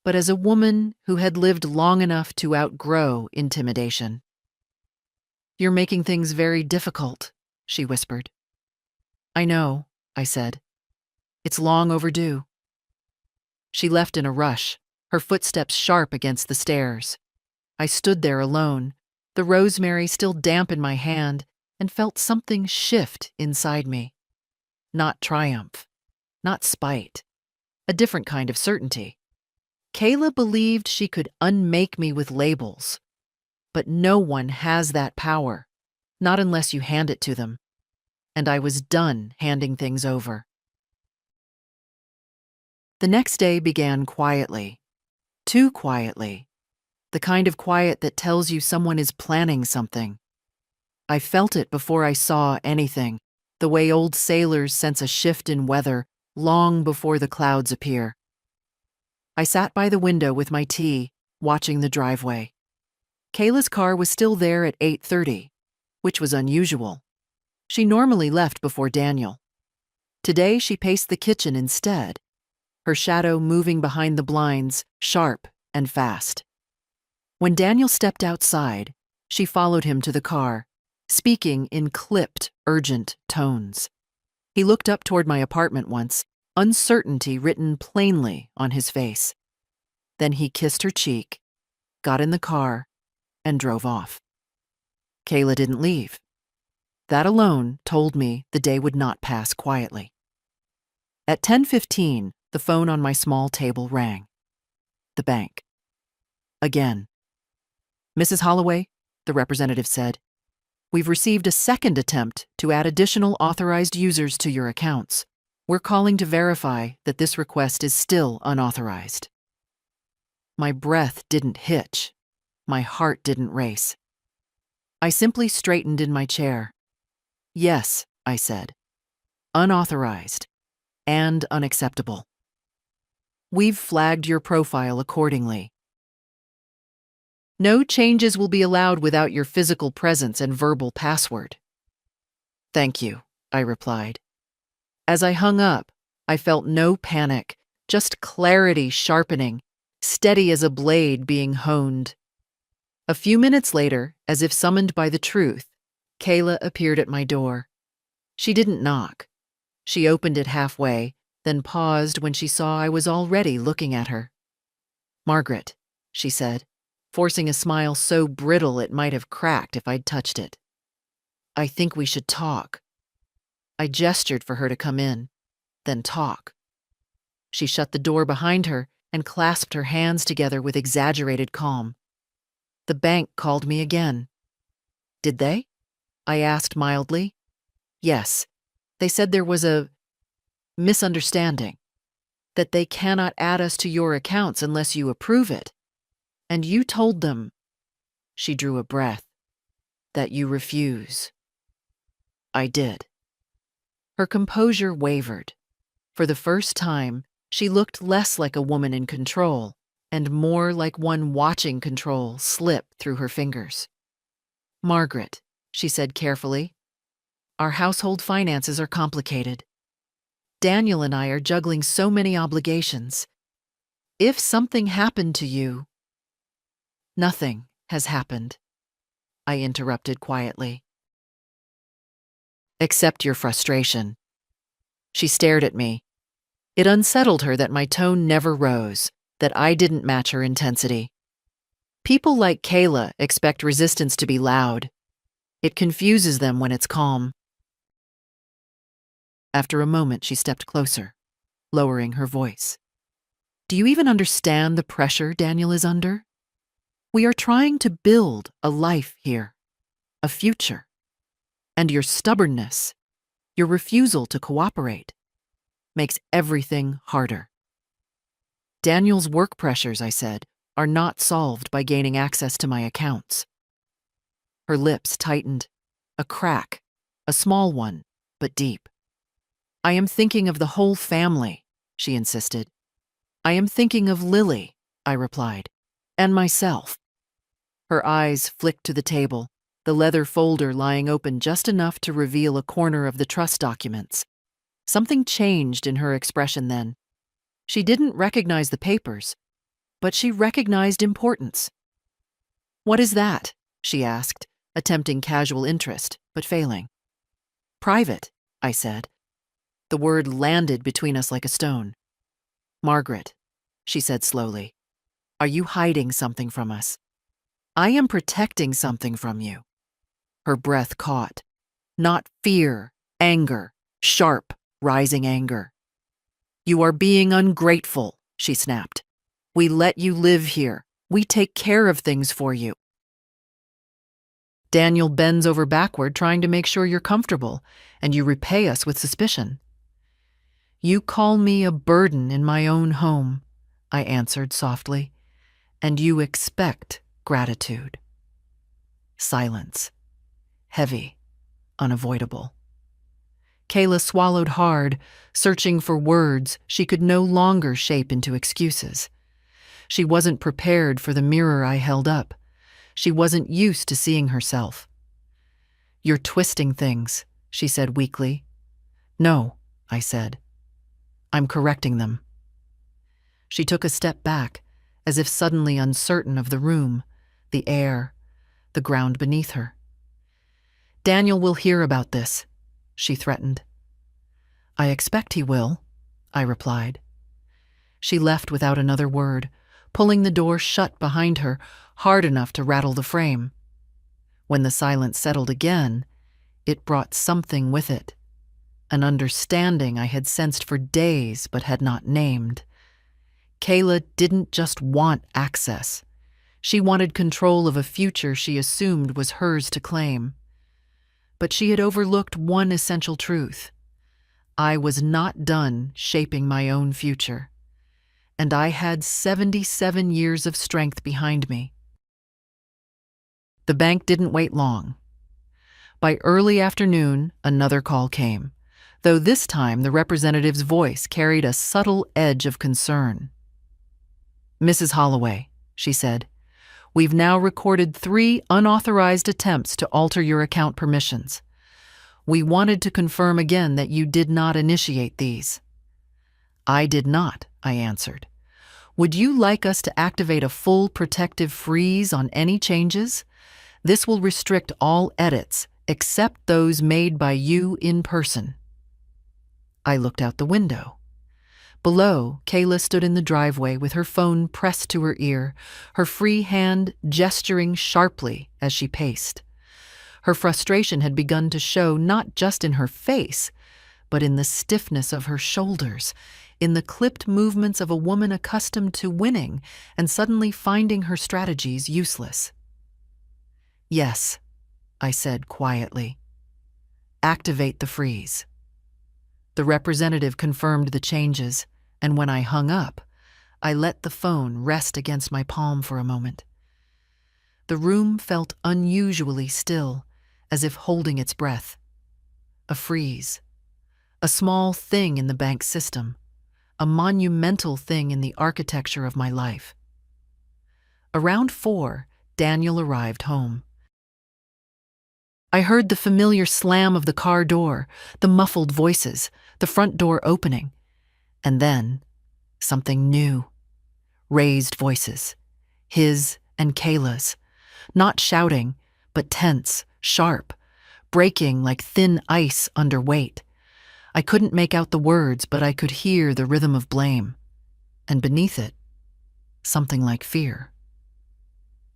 but as a woman who had lived long enough to outgrow intimidation. "You're making things very difficult," she whispered. "I know," I said. "It's long overdue." She left in a rush, her footsteps sharp against the stairs. I stood there alone, the rosemary still damp in my hand, and felt something shift inside me. Not triumph, not spite, a different kind of certainty. Kayla believed she could unmake me with labels, but no one has that power, not unless you hand it to them. And I was done handing things over. The next day began quietly, too quietly, the kind of quiet that tells you someone is planning something. I felt it before I saw anything, the way old sailors sense a shift in weather long before the clouds appear. I sat by the window with my tea, watching the driveway. Kayla's car was still there at 8:30, which was unusual. She normally left before Daniel. Today she paced the kitchen instead, her shadow moving behind the blinds, sharp and fast. When Daniel stepped outside, she followed him to the car, speaking in clipped, urgent tones. He looked up toward my apartment once, uncertainty written plainly on his face. Then he kissed her cheek, got in the car, and drove off. Kayla didn't leave. That alone told me the day would not pass quietly. At 10:15, the phone on my small table rang. The bank. Again. "Mrs. Holloway," the representative said, "we've received a second attempt to add additional authorized users to your accounts. We're calling to verify that this request is still unauthorized." My breath didn't hitch. My heart didn't race. I simply straightened in my chair. "Yes," I said. "Unauthorized and unacceptable. We've flagged your profile accordingly. No changes will be allowed without your physical presence and verbal password." "Thank you," I replied. As I hung up, I felt no panic, just clarity sharpening, steady as a blade being honed. A few minutes later, as if summoned by the truth, Kayla appeared at my door. She didn't knock. She opened it halfway, then paused when she saw I was already looking at her. "Margaret," she said, forcing a smile so brittle it might have cracked if I'd touched it. "I think we should talk." I gestured for her to come in, then talk. She shut the door behind her and clasped her hands together with exaggerated calm. "The bank called me again." "Did they?" I asked mildly. "Yes. They said there was a misunderstanding, that they cannot add us to your accounts unless you approve it. And you told them," she drew a breath, "that you refuse." I did. Her composure wavered. For the first time, she looked less like a woman in control and more like one watching control slip through her fingers. "Margaret," she said carefully, "our household finances are complicated. Daniel and I are juggling so many obligations. If something happened to you—" "Nothing has happened," I interrupted quietly. "Accept your frustration." She stared at me. It unsettled her that my tone never rose, that I didn't match her intensity. People like Kayla expect resistance to be loud. It confuses them when it's calm. After a moment, she stepped closer, lowering her voice. "Do you even understand the pressure Daniel is under? We are trying to build a life here, a future. And your stubbornness, your refusal to cooperate, makes everything harder." "Daniel's work pressures," I said, "are not solved by gaining access to my accounts." Her lips tightened. A crack, a small one, but deep. "I am thinking of the whole family," she insisted. "I am thinking of Lily," I replied, "and myself." Her eyes flicked to the table, the leather folder lying open just enough to reveal a corner of the trust documents. Something changed in her expression then. She didn't recognize the papers, but she recognized importance. "What is that?" she asked, attempting casual interest, but failing. "Private," I said. The word landed between us like a stone. "Margaret, she said slowly. Are you hiding something from us? I am protecting something from you. Her breath caught. Not fear, anger, sharp, rising anger. You are being ungrateful, she snapped. We let you live here. We take care of things for you. Daniel bends over backward trying to make sure you're comfortable, and you repay us with suspicion. You call me a burden in my own home, I answered softly, and you expect gratitude. Silence. Heavy, unavoidable. Kayla swallowed hard, searching for words she could no longer shape into excuses. She wasn't prepared for the mirror I held up. She wasn't used to seeing herself. You're twisting things, she said weakly. No, I said. I'm correcting them. She took a step back, as if suddenly uncertain of the room, the air, the ground beneath her. Daniel will hear about this, she threatened. I expect he will, I replied. She left without another word, pulling the door shut behind her, hard enough to rattle the frame. When the silence settled again, it brought something with it, an understanding I had sensed for days but had not named. Kayla didn't just want access. She wanted control of a future she assumed was hers to claim. But she had overlooked one essential truth. I was not done shaping my own future, and I had 77 years of strength behind me. The bank didn't wait long. By early afternoon, another call came, though this time the representative's voice carried a subtle edge of concern. Mrs. Holloway, she said, we've now recorded 3 unauthorized attempts to alter your account permissions. We wanted to confirm again that you did not initiate these. I did not, I answered. Would you like us to activate a full protective freeze on any changes? This will restrict all edits except those made by you in person. I looked out the window. Below, Kayla stood in the driveway with her phone pressed to her ear, her free hand gesturing sharply as she paced. Her frustration had begun to show not just in her face, but in the stiffness of her shoulders, in the clipped movements of a woman accustomed to winning and suddenly finding her strategies useless. Yes, I said quietly. Activate the freeze. The representative confirmed the changes, and when I hung up, I let the phone rest against my palm for a moment. The room felt unusually still, as if holding its breath. A freeze. A small thing in the bank system. A monumental thing in the architecture of my life. Around 4, Daniel arrived home. I heard the familiar slam of the car door, the muffled voices, the front door opening. And then, something new. Raised voices. His and Kayla's. Not shouting, but tense, sharp, breaking like thin ice under weight. I couldn't make out the words, but I could hear the rhythm of blame. And beneath it, something like fear.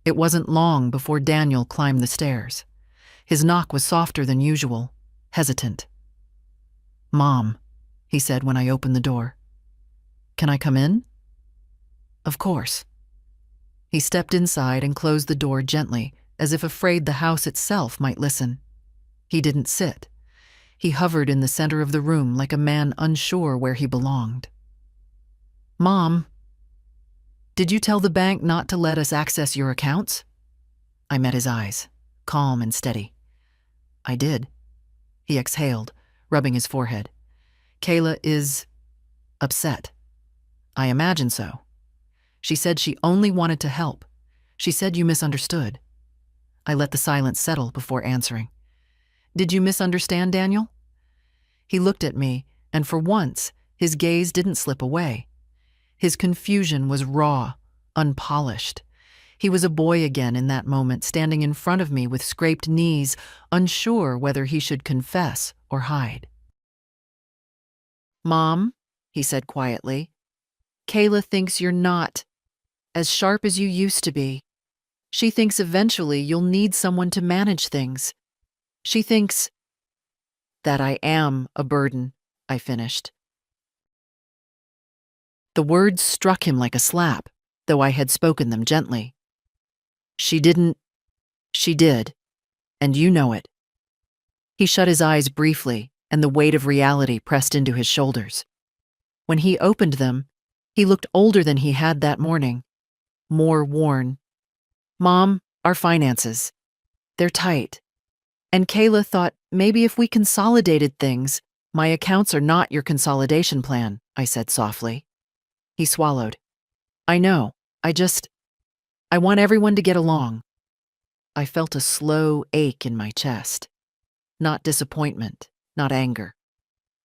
It wasn't long before Daniel climbed the stairs. His knock was softer than usual, hesitant. Mom, he said when I opened the door. Can I come in? Of course. He stepped inside and closed the door gently, as if afraid the house itself might listen. He didn't sit. He hovered in the center of the room like a man unsure where he belonged. Mom, did you tell the bank not to let us access your accounts? I met his eyes, calm and steady. I did. He exhaled, rubbing his forehead. Kayla is upset. I imagine so. She said she only wanted to help. She said you misunderstood. I let the silence settle before answering. Did you misunderstand, Daniel? He looked at me, and for once, his gaze didn't slip away. His confusion was raw, unpolished. He was a boy again in that moment, standing in front of me with scraped knees, unsure whether he should confess or hide. Mom, he said quietly, Kayla thinks you're not as sharp as you used to be. She thinks eventually you'll need someone to manage things. She thinks that I am a burden," I finished. The words struck him like a slap, though I had spoken them gently. "She didn't. She did. And you know it." He shut his eyes briefly, and the weight of reality pressed into his shoulders. When he opened them, he looked older than he had that morning, more worn. "Mom, our finances. They're tight. And Kayla thought maybe if we consolidated things." "My accounts are not your consolidation plan," I said softly. He swallowed. "I know. I want everyone to get along." I felt a slow ache in my chest. Not disappointment, not anger.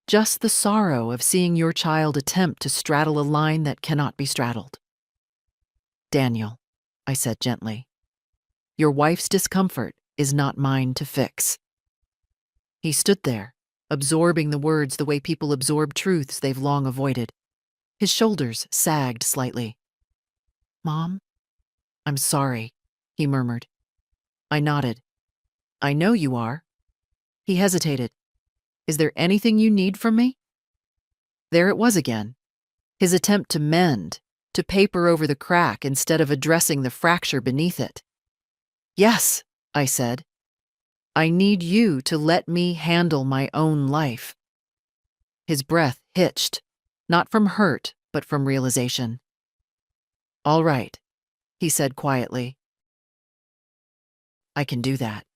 Just the sorrow of seeing your child attempt to straddle a line that cannot be straddled. "Daniel," I said gently, "your wife's discomfort is not mine to fix." He stood there, absorbing the words the way people absorb truths they've long avoided. His shoulders sagged slightly. "Mom, I'm sorry," he murmured. I nodded. "I know you are." He hesitated. "Is there anything you need from me?" There it was again. His attempt to mend, to paper over the crack instead of addressing the fracture beneath it. "Yes," I said. "I need you to let me handle my own life." His breath hitched, not from hurt, but from realization. "All right," he said quietly. "I can do that."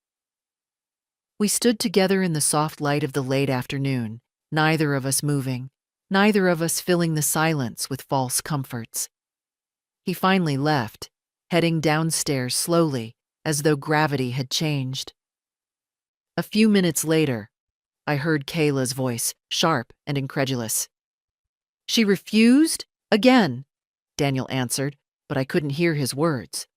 We stood together in the soft light of the late afternoon, neither of us moving, neither of us filling the silence with false comforts. He finally left, heading downstairs slowly, as though gravity had changed. A few minutes later, I heard Kayla's voice, sharp and incredulous. "She refused? Again?" Daniel answered, but I couldn't hear his words.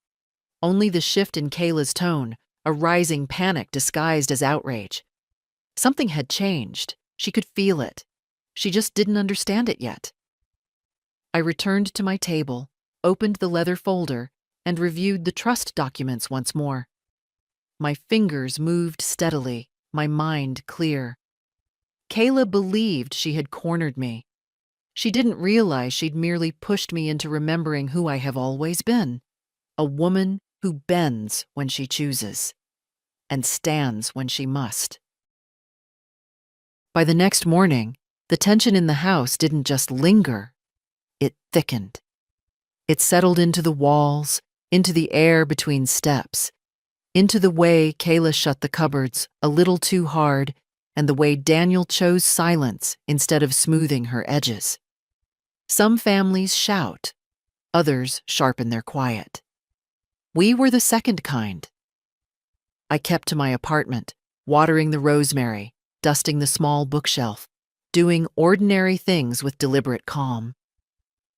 Only the shift in Kayla's tone, a rising panic disguised as outrage. Something had changed. She could feel it. She just didn't understand it yet. I returned to my table, opened the leather folder, and reviewed the trust documents once more. My fingers moved steadily, my mind clear. Kayla believed she had cornered me. She didn't realize she'd merely pushed me into remembering who I have always been, a woman who bends when she chooses and stands when she must. By the next morning, the tension in the house didn't just linger, it thickened. It settled into the walls, into the air between steps, into the way Kayla shut the cupboards a little too hard, and the way Daniel chose silence instead of smoothing her edges. Some families shout, others sharpen their quiet. We were the second kind. I kept to my apartment, watering the rosemary, dusting the small bookshelf, doing ordinary things with deliberate calm.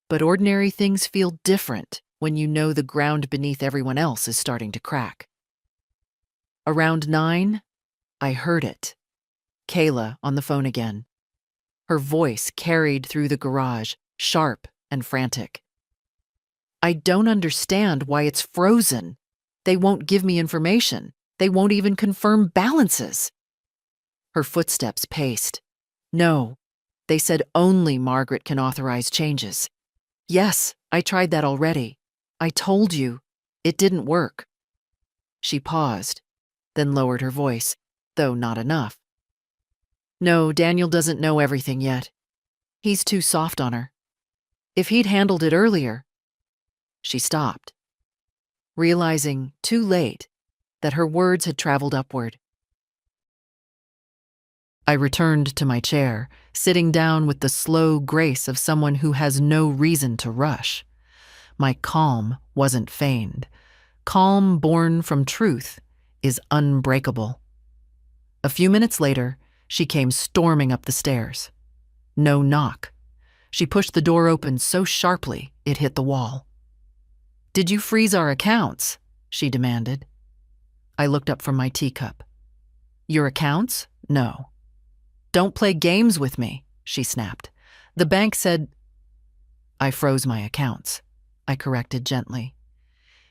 But ordinary things feel different when you know the ground beneath everyone else is starting to crack. Around 9, I heard it. Kayla on the phone again. Her voice carried through the garage, sharp and frantic. "I don't understand why it's frozen. They won't give me information. They won't even confirm balances." Her footsteps paced. "No, they said only Margaret can authorize changes." "Yes, I tried that already. I told you. It didn't work." She paused, then lowered her voice, though not enough. "No, Daniel doesn't know everything yet. He's too soft on her. If he'd handled it earlier..." She stopped, realizing, too late, that her words had traveled upward. I returned to my chair, sitting down with the slow grace of someone who has no reason to rush. My calm wasn't feigned. Calm born from truth is unbreakable. A few minutes later, she came storming up the stairs. No knock. She pushed the door open so sharply it hit the wall. "Did you freeze our accounts?" she demanded. I looked up from my teacup. "Your accounts? No." "Don't play games with me," she snapped. "The bank said..." I froze my accounts, I corrected gently.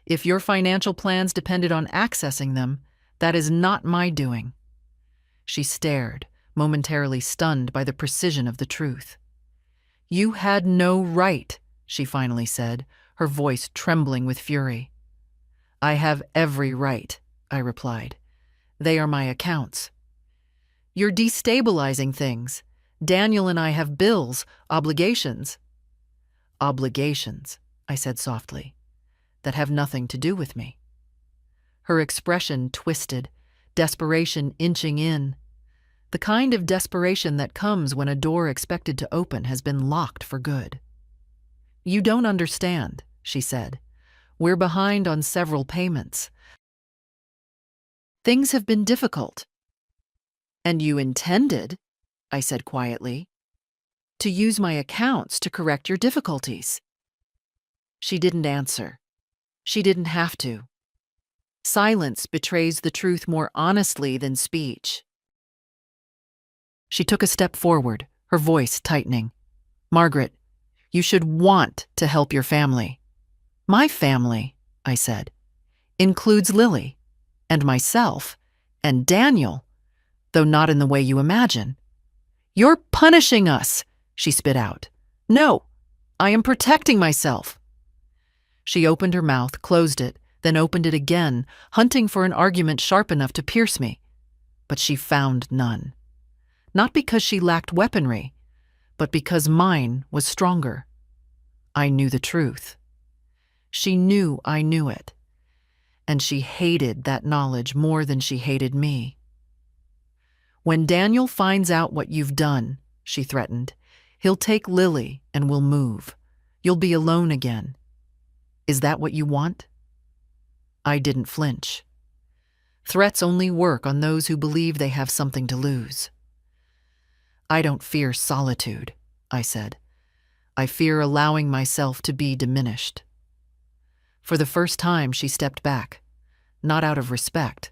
If your financial plans depended on accessing them, that is not my doing. She stared, momentarily stunned by the precision of the truth. You had no right, she finally said, her voice trembling with fury. I have every right, I replied. They are my accounts. You're destabilizing things. Daniel and I have bills, obligations. Obligations, I said softly, that have nothing to do with me. Her expression twisted, desperation inching in. The kind of desperation that comes when a door expected to open has been locked for good. You don't understand, she said. We're behind on several payments. Things have been difficult. And you intended, I said quietly, to use my accounts to correct your difficulties. She didn't answer. She didn't have to. Silence betrays the truth more honestly than speech. She took a step forward, her voice tightening. Margaret, you should want to help your family. My family, I said, includes Lily, and myself, and Daniel, though not in the way you imagine. You're punishing us, she spit out. No, I am protecting myself. She opened her mouth, closed it, then opened it again, hunting for an argument sharp enough to pierce me. But she found none. Not because she lacked weaponry, but because mine was stronger. I knew the truth. She knew I knew it, and she hated that knowledge more than she hated me. When Daniel finds out what you've done, she threatened, he'll take Lily and we'll move. You'll be alone again. Is that what you want? I didn't flinch. Threats only work on those who believe they have something to lose. I don't fear solitude, I said. I fear allowing myself to be diminished. For the first time, she stepped back, not out of respect,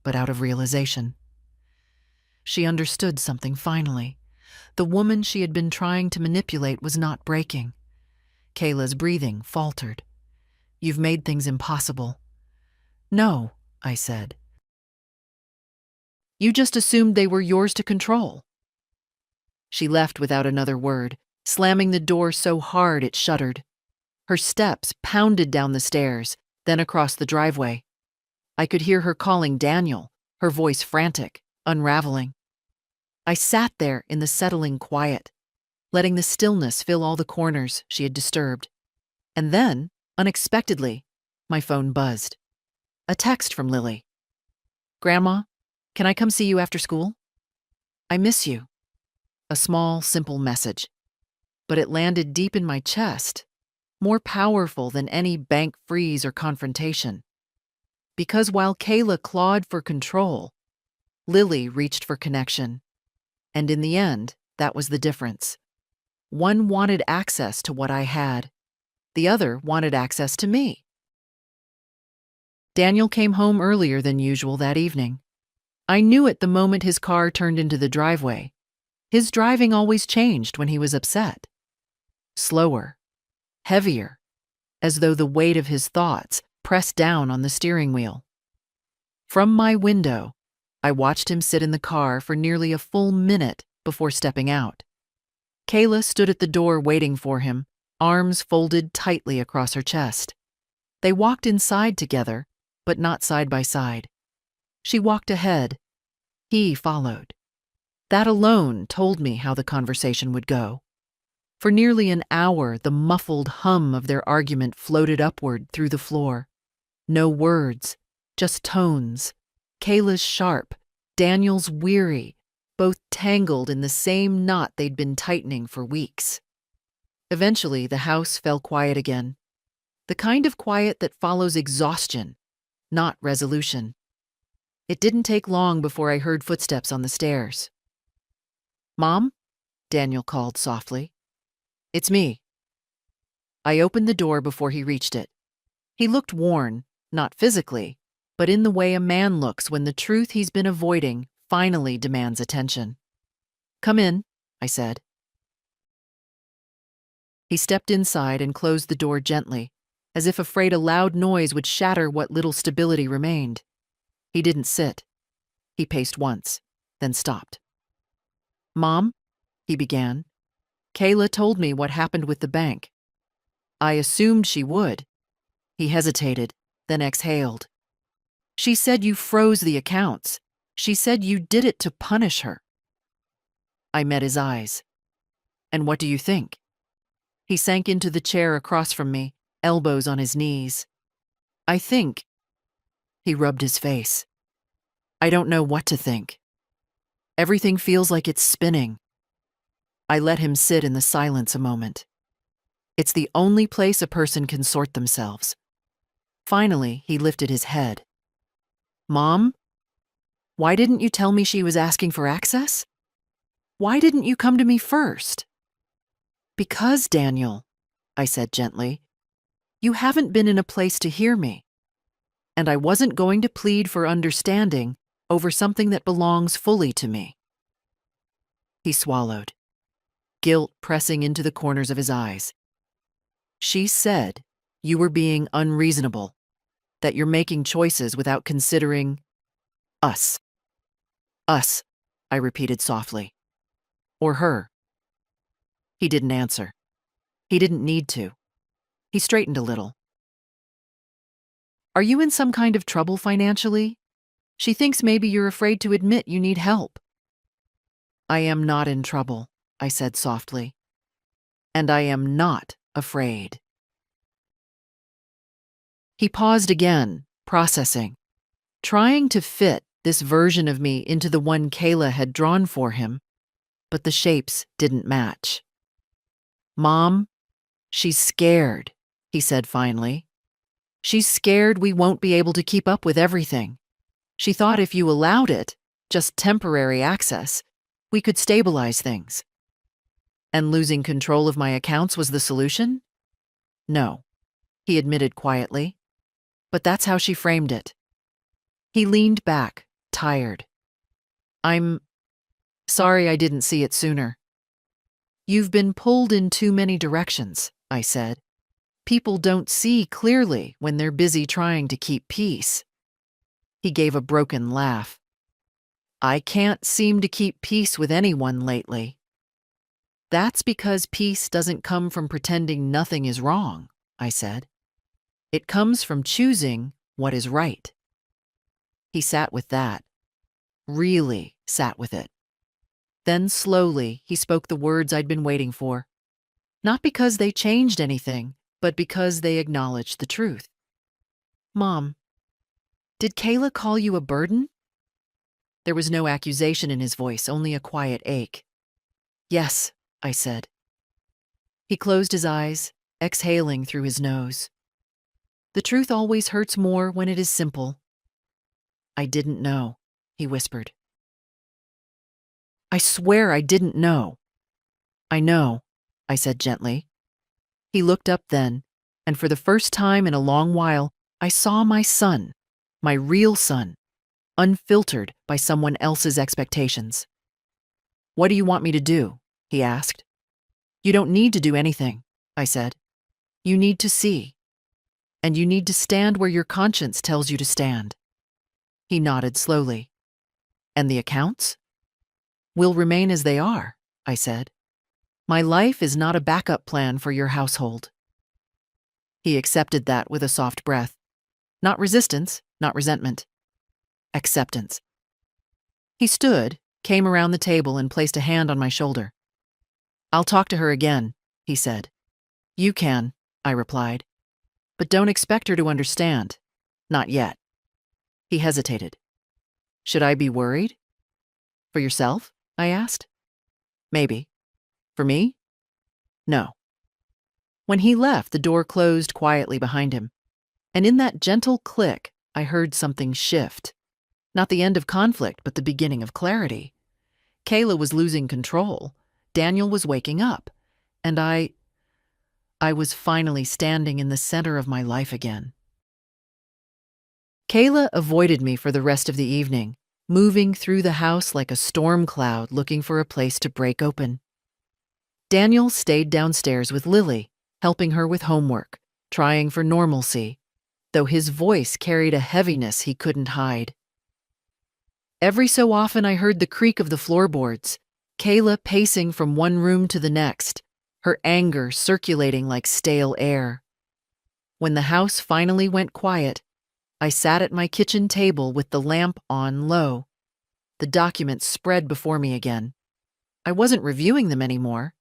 but out of realization. She understood something finally. The woman she had been trying to manipulate was not breaking. Kayla's breathing faltered. You've made things impossible. No, I said. You just assumed they were yours to control. She left without another word, slamming the door so hard it shuddered. Her steps pounded down the stairs, then across the driveway. I could hear her calling Daniel, her voice frantic, unraveling. I sat there in the settling quiet, letting the stillness fill all the corners she had disturbed. And then, unexpectedly, my phone buzzed. A text from Lily. Grandma, can I come see you after school? I miss you. A small, simple message. But it landed deep in my chest, more powerful than any bank freeze or confrontation. Because while Kayla clawed for control, Lily reached for connection. And in the end, that was the difference. One wanted access to what I had. The other wanted access to me. Daniel came home earlier than usual that evening. I knew it the moment his car turned into the driveway. His driving always changed when he was upset. Slower, heavier, as though the weight of his thoughts pressed down on the steering wheel. From my window, I watched him sit in the car for nearly a full minute before stepping out. Kayla stood at the door waiting for him, arms folded tightly across her chest. They walked inside together, but not side by side. She walked ahead. He followed. That alone told me how the conversation would go. For nearly an hour, the muffled hum of their argument floated upward through the floor. No words, just tones. Kayla's sharp, Daniel's weary, both tangled in the same knot they'd been tightening for weeks. Eventually, the house fell quiet again. The kind of quiet that follows exhaustion, not resolution. It didn't take long before I heard footsteps on the stairs. Mom? Daniel called softly. It's me. I opened the door before he reached it. He looked worn, not physically, but in the way a man looks when the truth he's been avoiding finally demands attention. Come in, I said. He stepped inside and closed the door gently, as if afraid a loud noise would shatter what little stability remained. He didn't sit. He paced once, then stopped. "Mom," he began, "Kayla told me what happened with the bank. I assumed she would." He hesitated, then exhaled. "She said you froze the accounts. She said you did it to punish her." I met his eyes. "And what do you think?" He sank into the chair across from me, elbows on his knees. "I think—" He rubbed his face. "I don't know what to think. Everything feels like it's spinning." I let him sit in the silence a moment. It's the only place a person can sort themselves. Finally, he lifted his head. "Mom, why didn't you tell me she was asking for access? Why didn't you come to me first?" "Because, Daniel," I said gently, "you haven't been in a place to hear me. And I wasn't going to plead for understanding over something that belongs fully to me." He swallowed, guilt pressing into the corners of his eyes. "She said you were being unreasonable, that you're making choices without considering us." "Us," I repeated softly. "Or her." He didn't answer. He didn't need to. He straightened a little. "Are you in some kind of trouble financially? She thinks maybe you're afraid to admit you need help." "I am not in trouble," I said softly. "And I am not afraid." He paused again, processing, trying to fit this version of me into the one Kayla had drawn for him, but the shapes didn't match. "Mom, she's scared," he said finally. "She's scared we won't be able to keep up with everything. She thought if you allowed it, just temporary access, we could stabilize things." "And losing control of my accounts was the solution?" "No," he admitted quietly. "But that's how she framed it." He leaned back, tired. "I'm sorry I didn't see it sooner." "You've been pulled in too many directions," I said. "People don't see clearly when they're busy trying to keep peace." He gave a broken laugh. "I can't seem to keep peace with anyone lately." "That's because peace doesn't come from pretending nothing is wrong," I said. "It comes from choosing what is right." He sat with that. Really sat with it. Then slowly he spoke the words I'd been waiting for. Not because they changed anything, but because they acknowledged the truth. "Mom, did Kayla call you a burden?" There was no accusation in his voice, only a quiet ache. "Yes," I said. He closed his eyes, exhaling through his nose. "The truth always hurts more when it is simple." "I didn't know," he whispered. "I swear I didn't know." "I know," I said gently. He looked up then, and for the first time in a long while, I saw my son, my real son, unfiltered by someone else's expectations. "What do you want me to do?" he asked. "You don't need to do anything," I said. "You need to see. And you need to stand where your conscience tells you to stand." He nodded slowly. "And the accounts?" "Will remain as they are," I said. "My life is not a backup plan for your household." He accepted that with a soft breath. Not resistance, not resentment. Acceptance. He stood, came around the table, and placed a hand on my shoulder. "I'll talk to her again," he said. "You can," I replied. "But don't expect her to understand. Not yet." He hesitated. "Should I be worried?" "For yourself?" I asked. "Maybe. For me? No." When he left, the door closed quietly behind him, and in that gentle click, I heard something shift. Not the end of conflict, but the beginning of clarity. Kayla was losing control. Daniel was waking up. And I was finally standing in the center of my life again. Kayla avoided me for the rest of the evening, moving through the house like a storm cloud looking for a place to break open. Daniel stayed downstairs with Lily, helping her with homework, trying for normalcy, though his voice carried a heaviness he couldn't hide. Every so often I heard the creak of the floorboards, Kayla pacing from one room to the next, her anger circulating like stale air. When the house finally went quiet, I sat at my kitchen table with the lamp on low. The documents spread before me again. I wasn't reviewing them anymore.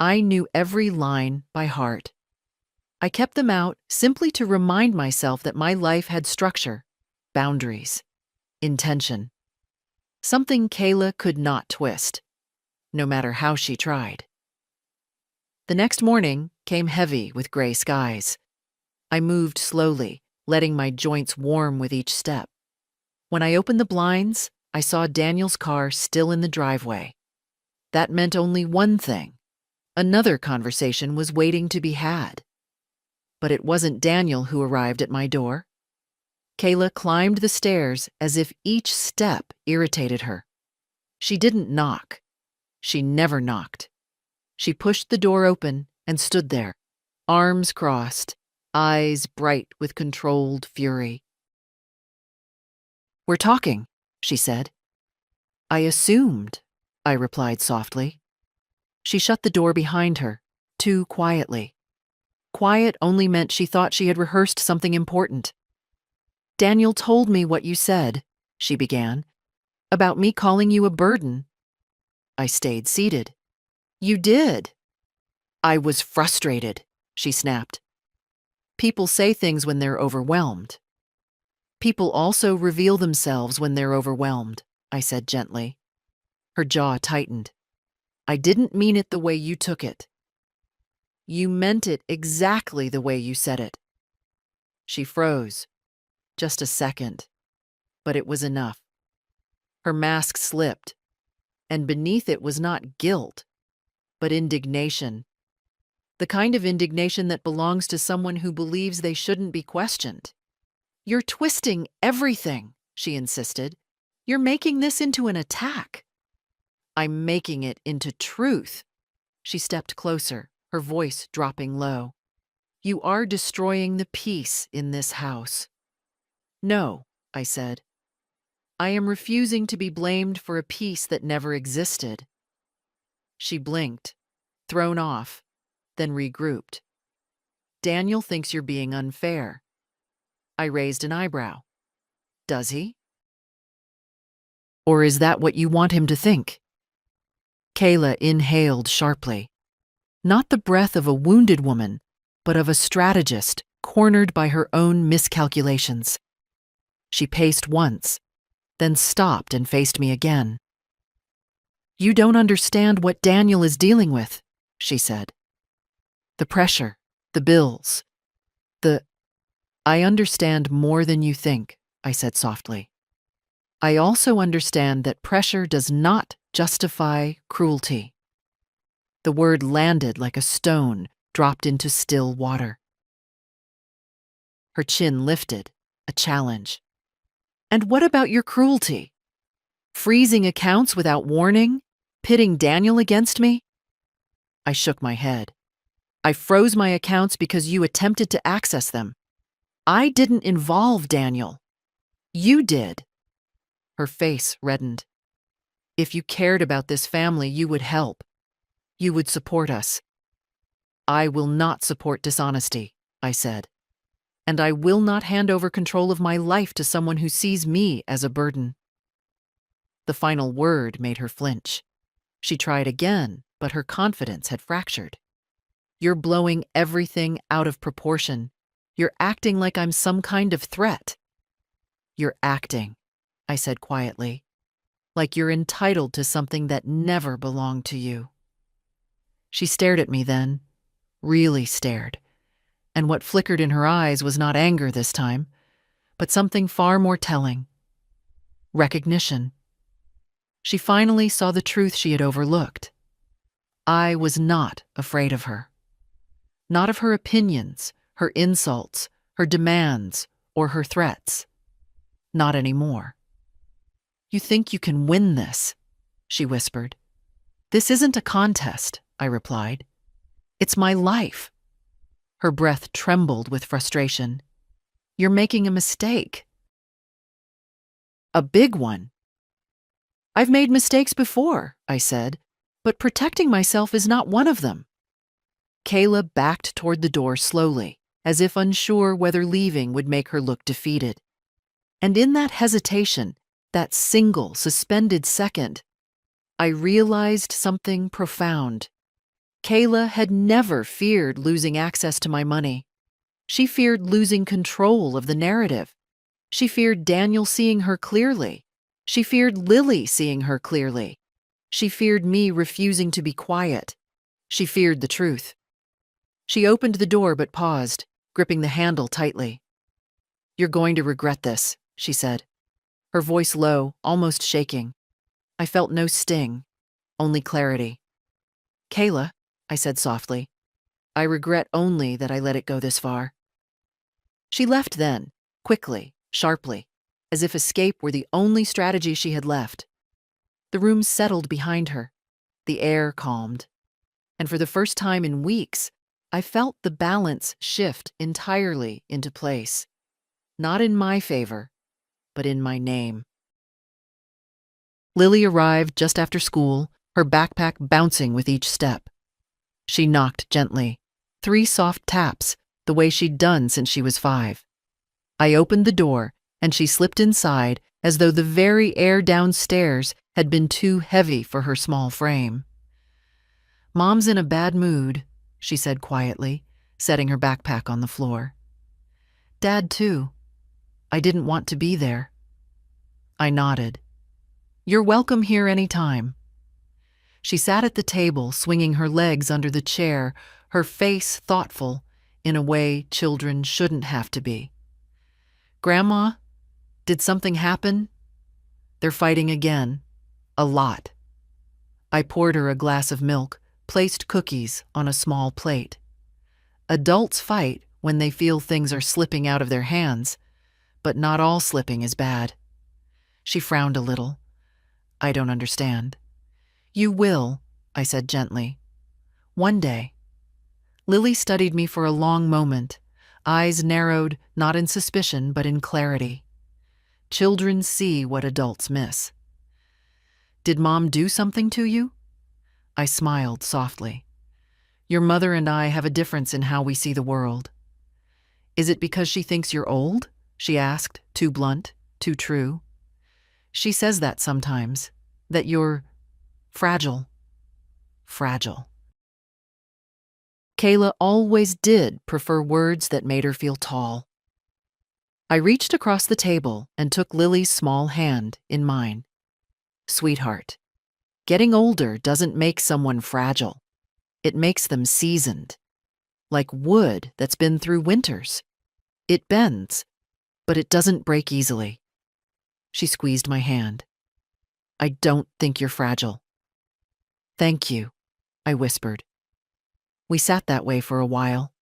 I knew every line by heart. I kept them out simply to remind myself that my life had structure, boundaries, intention. Something Kayla could not twist, no matter how she tried. The next morning came heavy with gray skies. I moved slowly, letting my joints warm with each step. When I opened the blinds, I saw Daniel's car still in the driveway. That meant only one thing. Another conversation was waiting to be had. But it wasn't Daniel who arrived at my door. Kayla climbed the stairs as if each step irritated her. She didn't knock. She never knocked. She pushed the door open and stood there, arms crossed, eyes bright with controlled fury. "We're talking," she said. "I assumed," I replied softly. She shut the door behind her, too quietly. Quiet only meant she thought she had rehearsed something important. "Daniel told me what you said," she began, "about me calling you a burden." I stayed seated. "You did." "I was frustrated," she snapped. "People say things when they're overwhelmed." "People also reveal themselves when they're overwhelmed," I said gently. Her jaw tightened. "I didn't mean it the way you took it." "You meant it exactly the way you said it." She froze. Just a second. But it was enough. Her mask slipped, and beneath it was not guilt, but indignation. The kind of indignation that belongs to someone who believes they shouldn't be questioned. "You're twisting everything," she insisted. "You're making this into an attack." "I'm making it into truth." She stepped closer, her voice dropping low. "You are destroying the peace in this house." "No," I said. "I am refusing to be blamed for a peace that never existed." She blinked, thrown off, then regrouped. "Daniel thinks you're being unfair." I raised an eyebrow. "Does he? Or is that what you want him to think?" Kayla inhaled sharply. Not the breath of a wounded woman, but of a strategist cornered by her own miscalculations. She paced once, then stopped and faced me again. "You don't understand what Daniel is dealing with," she said. "The pressure, the bills, I understand more than you think," I said softly. "I also understand that pressure does not justify cruelty." The word landed like a stone dropped into still water. Her chin lifted, a challenge. "And what about your cruelty? Freezing accounts without warning? Pitting Daniel against me?" I shook my head. "I froze my accounts because you attempted to access them. I didn't involve Daniel. You did." Her face reddened. "If you cared about this family, you would help. You would support us." "I will not support dishonesty," I said. "And I will not hand over control of my life to someone who sees me as a burden." The final word made her flinch. She tried again, but her confidence had fractured. "You're blowing everything out of proportion. You're acting like I'm some kind of threat." "You're acting," I said quietly, "like you're entitled to something that never belonged to you." She stared at me then, really stared, and what flickered in her eyes was not anger this time, but something far more telling. Recognition. She finally saw the truth she had overlooked. I was not afraid of her. Not of her opinions, her insults, her demands, or her threats. Not anymore. "You think you can win this," she whispered. "This isn't a contest. I replied. It's my life. Her breath trembled with frustration. You're making a mistake. A big one. I've made mistakes before, I said, but protecting myself is not one of them. Kayla backed toward the door slowly, as if unsure whether leaving would make her look defeated. And in that hesitation, that single, suspended second, I realized something profound. Kayla had never feared losing access to my money. She feared losing control of the narrative. She feared Daniel seeing her clearly. She feared Lily seeing her clearly. She feared me refusing to be quiet. She feared the truth. She opened the door but paused, gripping the handle tightly. You're going to regret this, she said, her voice low, almost shaking. I felt no sting, only clarity. Kayla, I said softly, I regret only that I let it go this far. She left then, quickly, sharply, as if escape were the only strategy she had left. The room settled behind her. The air calmed. And for the first time in weeks, I felt the balance shift entirely into place. Not in my favor, but in my name. Lily arrived just after school, her backpack bouncing with each step. She knocked gently, 3 soft taps, the way she'd done since she was 5. I opened the door, and she slipped inside as though the very air downstairs had been too heavy for her small frame. Mom's in a bad mood, she said quietly, setting her backpack on the floor. Dad, too. I didn't want to be there. I nodded. You're welcome here any time. She sat at the table, swinging her legs under the chair, her face thoughtful, in a way children shouldn't have to be. Grandma, did something happen? They're fighting again. A lot. I poured her a glass of milk, placed cookies on a small plate. Adults fight when they feel things are slipping out of their hands, but not all slipping is bad. She frowned a little. I don't understand. You will, I said gently. One day. Lily studied me for a long moment, eyes narrowed not in suspicion but in clarity. Children see what adults miss. Did Mom do something to you? I smiled softly. Your mother and I have a difference in how we see the world. Is it because she thinks you're old? She asked, too blunt, too true. She says that sometimes, that you're fragile. Fragile. Kayla always did prefer words that made her feel tall. I reached across the table and took Lily's small hand in mine. Sweetheart, getting older doesn't make someone fragile. It makes them seasoned. Like wood that's been through winters. It bends, but it doesn't break easily. She squeezed my hand. I don't think you're fragile. Thank you, I whispered. We sat that way for a while.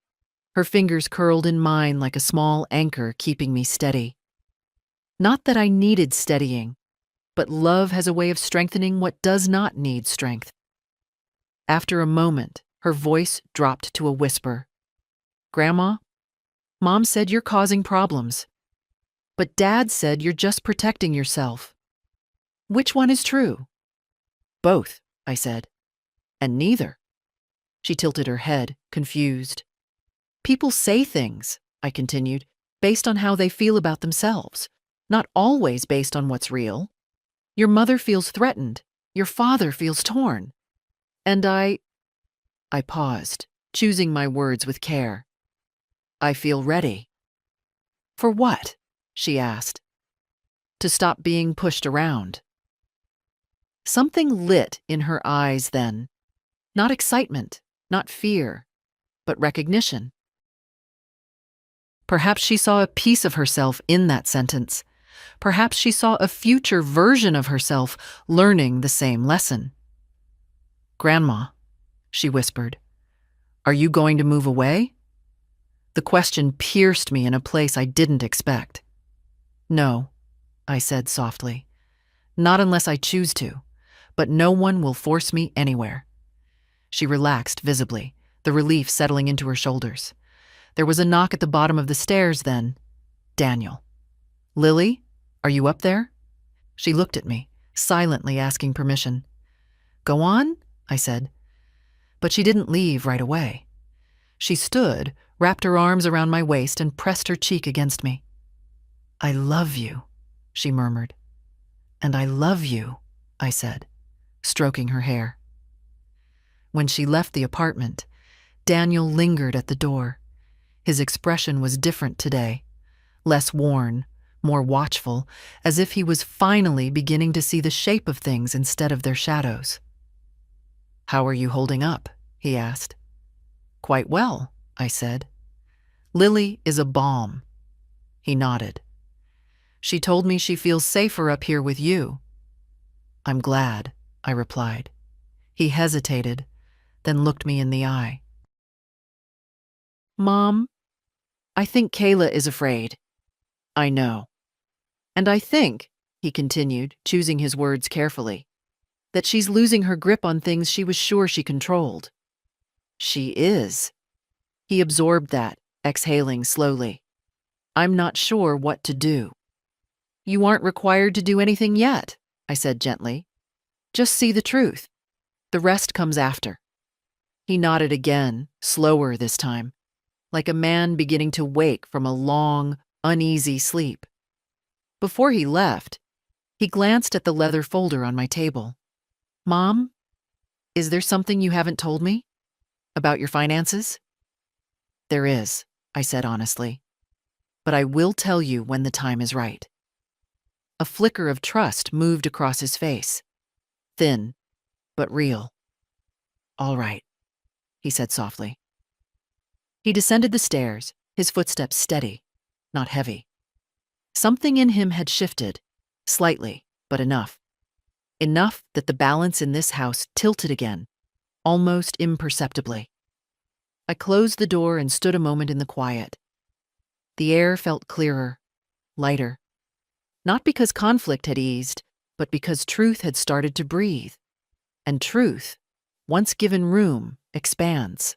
Her fingers curled in mine like a small anchor keeping me steady. Not that I needed steadying, but love has a way of strengthening what does not need strength. After a moment, her voice dropped to a whisper. Grandma, Mom said you're causing problems. But Dad said you're just protecting yourself. Which one is true? Both, I said. And neither. She tilted her head, confused. People say things, I continued, based on how they feel about themselves, not always based on what's real. Your mother feels threatened. Your father feels torn. And I paused, choosing my words with care. I feel ready. For what? She asked. To stop being pushed around. Something lit in her eyes then. Not excitement, not fear, but recognition. Perhaps she saw a piece of herself in that sentence. Perhaps she saw a future version of herself learning the same lesson. Grandma, she whispered, are you going to move away? The question pierced me in a place I didn't expect. No, I said softly. Not unless I choose to, but no one will force me anywhere. She relaxed visibly, the relief settling into her shoulders. There was a knock at the bottom of the stairs then. Daniel. Lily, are you up there? She looked at me, silently asking permission. Go on, I said. But she didn't leave right away. She stood, wrapped her arms around my waist, and pressed her cheek against me. I love you, she murmured. And I love you, I said, stroking her hair. When she left the apartment, Daniel lingered at the door. His expression was different today, less worn, more watchful, as if he was finally beginning to see the shape of things instead of their shadows. How are you holding up? He asked. Quite well, I said. Lily is a balm. He nodded. She told me she feels safer up here with you. I'm glad, I replied. He hesitated, then looked me in the eye. Mom, I think Kayla is afraid. I know. And I think, he continued, choosing his words carefully, that she's losing her grip on things she was sure she controlled. She is. He absorbed that, exhaling slowly. I'm not sure what to do. You aren't required to do anything yet, I said gently. Just see the truth. The rest comes after. He nodded again, slower this time, like a man beginning to wake from a long, uneasy sleep. Before he left, he glanced at the leather folder on my table. Mom, is there something you haven't told me? About your finances? There is, I said honestly. But I will tell you when the time is right. A flicker of trust moved across his face. Thin, but real. All right, he said softly. He descended the stairs, his footsteps steady, not heavy. Something in him had shifted, slightly, but enough. Enough that the balance in this house tilted again, almost imperceptibly. I closed the door and stood a moment in the quiet. The air felt clearer, lighter. Not because conflict had eased, but because truth had started to breathe. And truth, once given room, expands.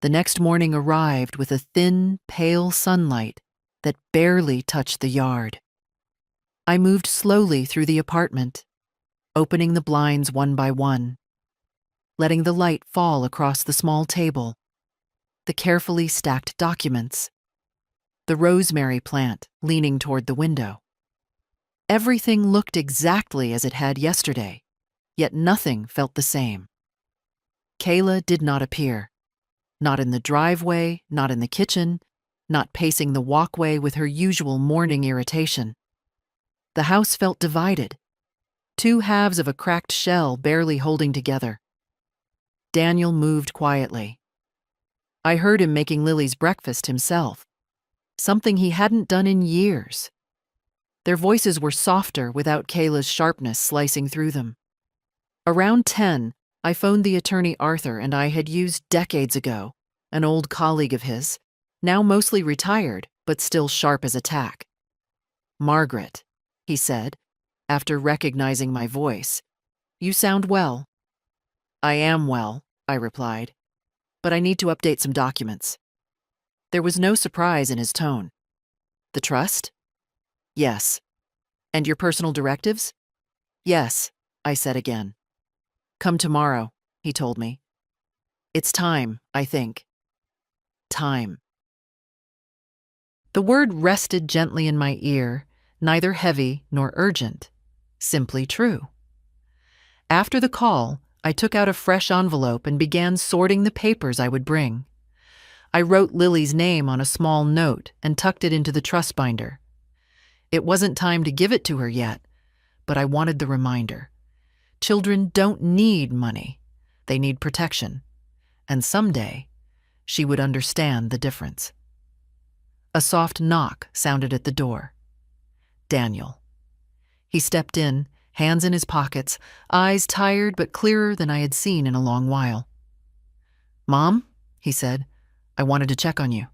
The next morning arrived with a thin, pale sunlight that barely touched the yard. I moved slowly through the apartment, opening the blinds one by one, letting the light fall across the small table, the carefully stacked documents, the rosemary plant leaning toward the window. Everything looked exactly as it had yesterday, yet nothing felt the same. Kayla did not appear. Not in the driveway, not in the kitchen, not pacing the walkway with her usual morning irritation. The house felt divided, two halves of a cracked shell barely holding together. Daniel moved quietly. I heard him making Lily's breakfast himself, something he hadn't done in years. Their voices were softer without Kayla's sharpness slicing through them. Around 10, I phoned the attorney Arthur and I had used decades ago, an old colleague of his, now mostly retired, but still sharp as a tack. Margaret, he said, after recognizing my voice, you sound well. I am well, I replied, but I need to update some documents. There was no surprise in his tone. The trust? Yes. And your personal directives? Yes, I said again. Come tomorrow, he told me. It's time, I think. Time. The word rested gently in my ear, neither heavy nor urgent, simply true. After the call, I took out a fresh envelope and began sorting the papers I would bring. I wrote Lily's name on a small note and tucked it into the trust binder. It wasn't time to give it to her yet, but I wanted the reminder. Children don't need money. They need protection. And someday, she would understand the difference. A soft knock sounded at the door. Daniel. He stepped in, hands in his pockets, eyes tired but clearer than I had seen in a long while. Mom, he said, I wanted to check on you.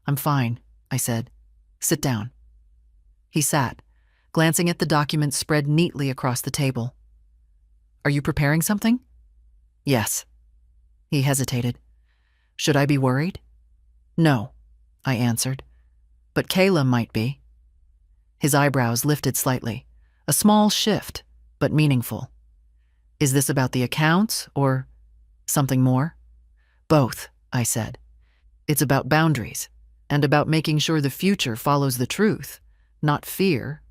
I'm fine, I said. Sit down. He sat, glancing at the documents spread neatly across the table. Are you preparing something? Yes. He hesitated. Should I be worried? No, I answered. But Kayla might be. His eyebrows lifted slightly. A small shift, but meaningful. Is this about the accounts or something more? Both, I said. It's about boundaries and about making sure the future follows the truth, not fear,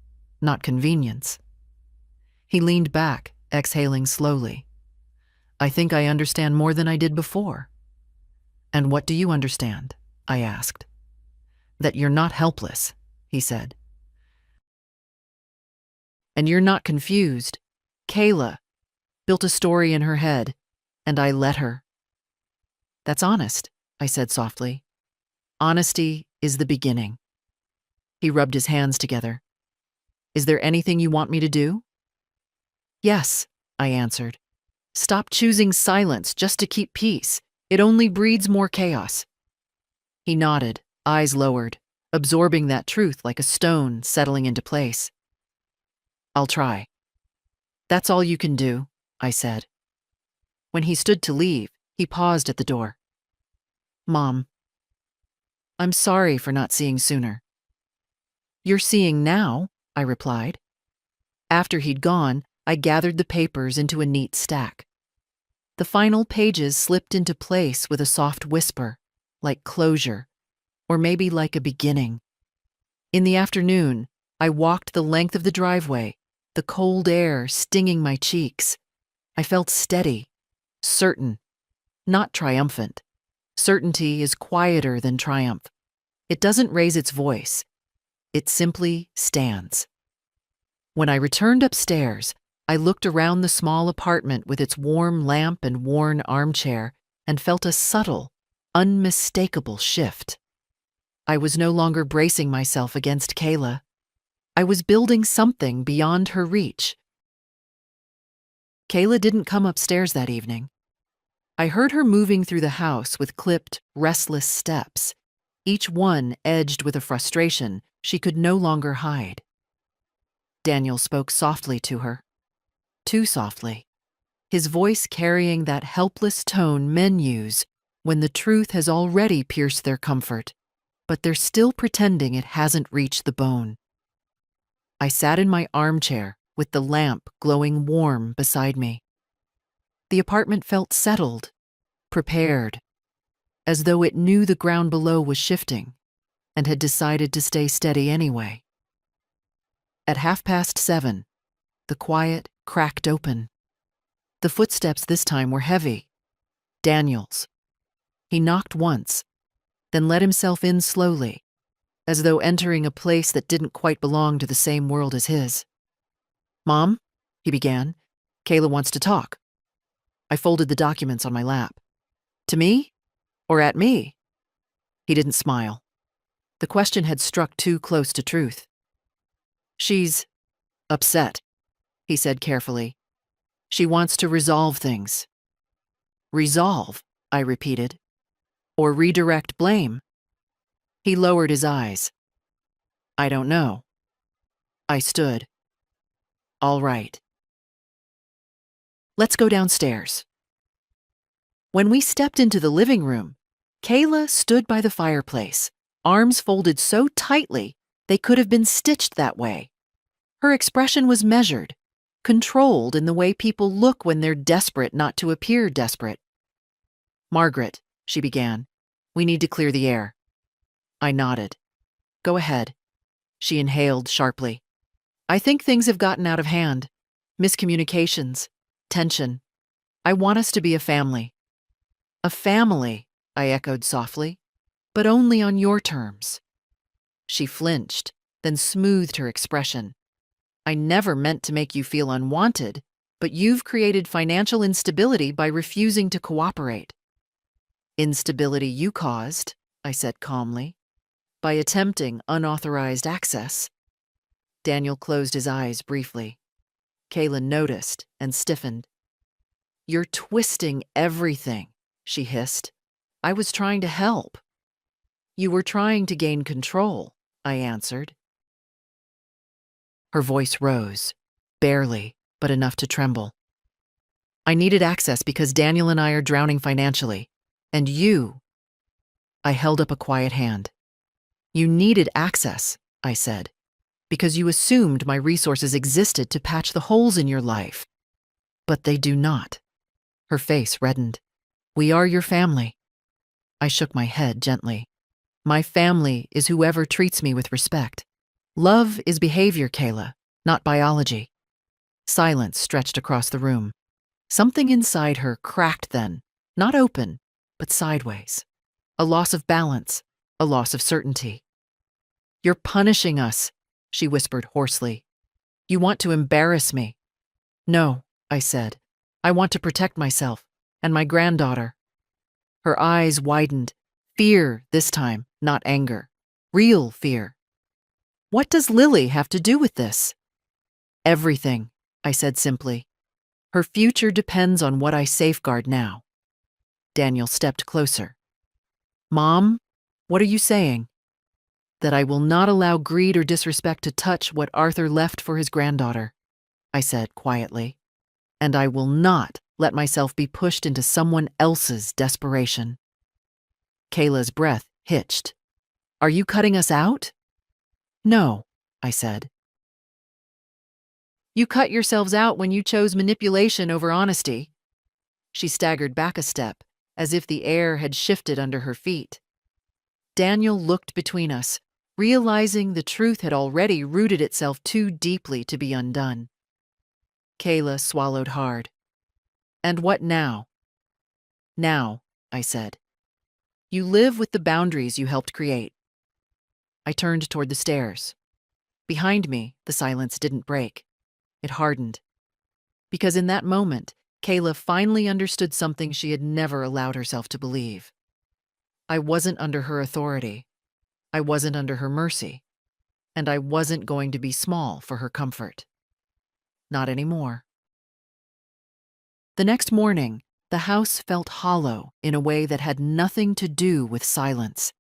not convenience. He leaned back, exhaling slowly. I think I understand more than I did before. And what do you understand? I asked. That you're not helpless, he said. And you're not confused. Kayla built a story in her head, and I let her. That's honest, I said softly. Honesty is the beginning. He rubbed his hands together. Is there anything you want me to do? Yes, I answered. Stop choosing silence just to keep peace. It only breeds more chaos. He nodded, eyes lowered, absorbing that truth like a stone settling into place. I'll try. That's all you can do, I said. When he stood to leave, he paused at the door. Mom, I'm sorry for not seeing sooner. You're seeing now, I replied. After he'd gone, I gathered the papers into a neat stack. The final pages slipped into place with a soft whisper, like closure, or maybe like a beginning. In the afternoon, I walked the length of the driveway, the cold air stinging my cheeks. I felt steady, certain, not triumphant. Certainty is quieter than triumph. It doesn't raise its voice. It simply stands. When I returned upstairs, I looked around the small apartment with its warm lamp and worn armchair and felt a subtle, unmistakable shift. I was no longer bracing myself against Kayla. I was building something beyond her reach. Kayla didn't come upstairs that evening. I heard her moving through the house with clipped, restless steps, each one edged with a frustration she could no longer hide. Daniel spoke softly to her. Too softly, his voice carrying that helpless tone men use when the truth has already pierced their comfort, but they're still pretending it hasn't reached the bone. I sat in my armchair with the lamp glowing warm beside me. The apartment felt settled, prepared, as though it knew the ground below was shifting and had decided to stay steady anyway. At 7:30, the quiet cracked open. The footsteps this time were heavy. Daniel's. He knocked once, then let himself in slowly, as though entering a place that didn't quite belong to the same world as his. Mom, he began, Kayla wants to talk. I folded the documents on my lap. To me? Or at me? He didn't smile. The question had struck too close to truth. She's upset, he said carefully. She wants to resolve things. Resolve, I repeated. Or redirect blame. He lowered his eyes. I don't know. I stood. All right. Let's go downstairs. When we stepped into the living room, Kayla stood by the fireplace, arms folded so tightly they could have been stitched that way. Her expression was measured, controlled in the way people look when they're desperate not to appear desperate. Margaret, she began, we need to clear the air. I nodded. Go ahead. She inhaled sharply. I think things have gotten out of hand. Miscommunications, tension. I want us to be a family. A family, I echoed softly, but only on your terms. She flinched, then smoothed her expression. I never meant to make you feel unwanted, but you've created financial instability by refusing to cooperate. Instability you caused, I said calmly, by attempting unauthorized access. Daniel closed his eyes briefly. Kayla noticed and stiffened. You're twisting everything, she hissed. I was trying to help. You were trying to gain control, I answered. Her voice rose, barely, but enough to tremble. I needed access because Daniel and I are drowning financially. And you, I held up a quiet hand. You needed access, I said, because you assumed my resources existed to patch the holes in your life. But they do not. Her face reddened. We are your family. I shook my head gently. My family is whoever treats me with respect. Love is behavior, Kayla, not biology. Silence stretched across the room. Something inside her cracked then, not open, but sideways. A loss of balance, a loss of certainty. You're punishing us, she whispered hoarsely. You want to embarrass me. No, I said. I want to protect myself and my granddaughter. Her eyes widened. Fear this time, not anger. Real fear. What does Lily have to do with this? Everything, I said simply. Her future depends on what I safeguard now. Daniel stepped closer. Mom, what are you saying? That I will not allow greed or disrespect to touch what Arthur left for his granddaughter, I said quietly. And I will not let myself be pushed into someone else's desperation. Kayla's breath hitched. Are you cutting us out? No, I said. You cut yourselves out when you chose manipulation over honesty. She staggered back a step, as if the air had shifted under her feet. Daniel looked between us, realizing the truth had already rooted itself too deeply to be undone. Kayla swallowed hard. And what now? Now, I said. You live with the boundaries you helped create. I turned toward the stairs. Behind me, the silence didn't break. It hardened. Because in that moment, Kayla finally understood something she had never allowed herself to believe. I wasn't under her authority. I wasn't under her mercy. And I wasn't going to be small for her comfort. Not anymore. The next morning, the house felt hollow in a way that had nothing to do with silence.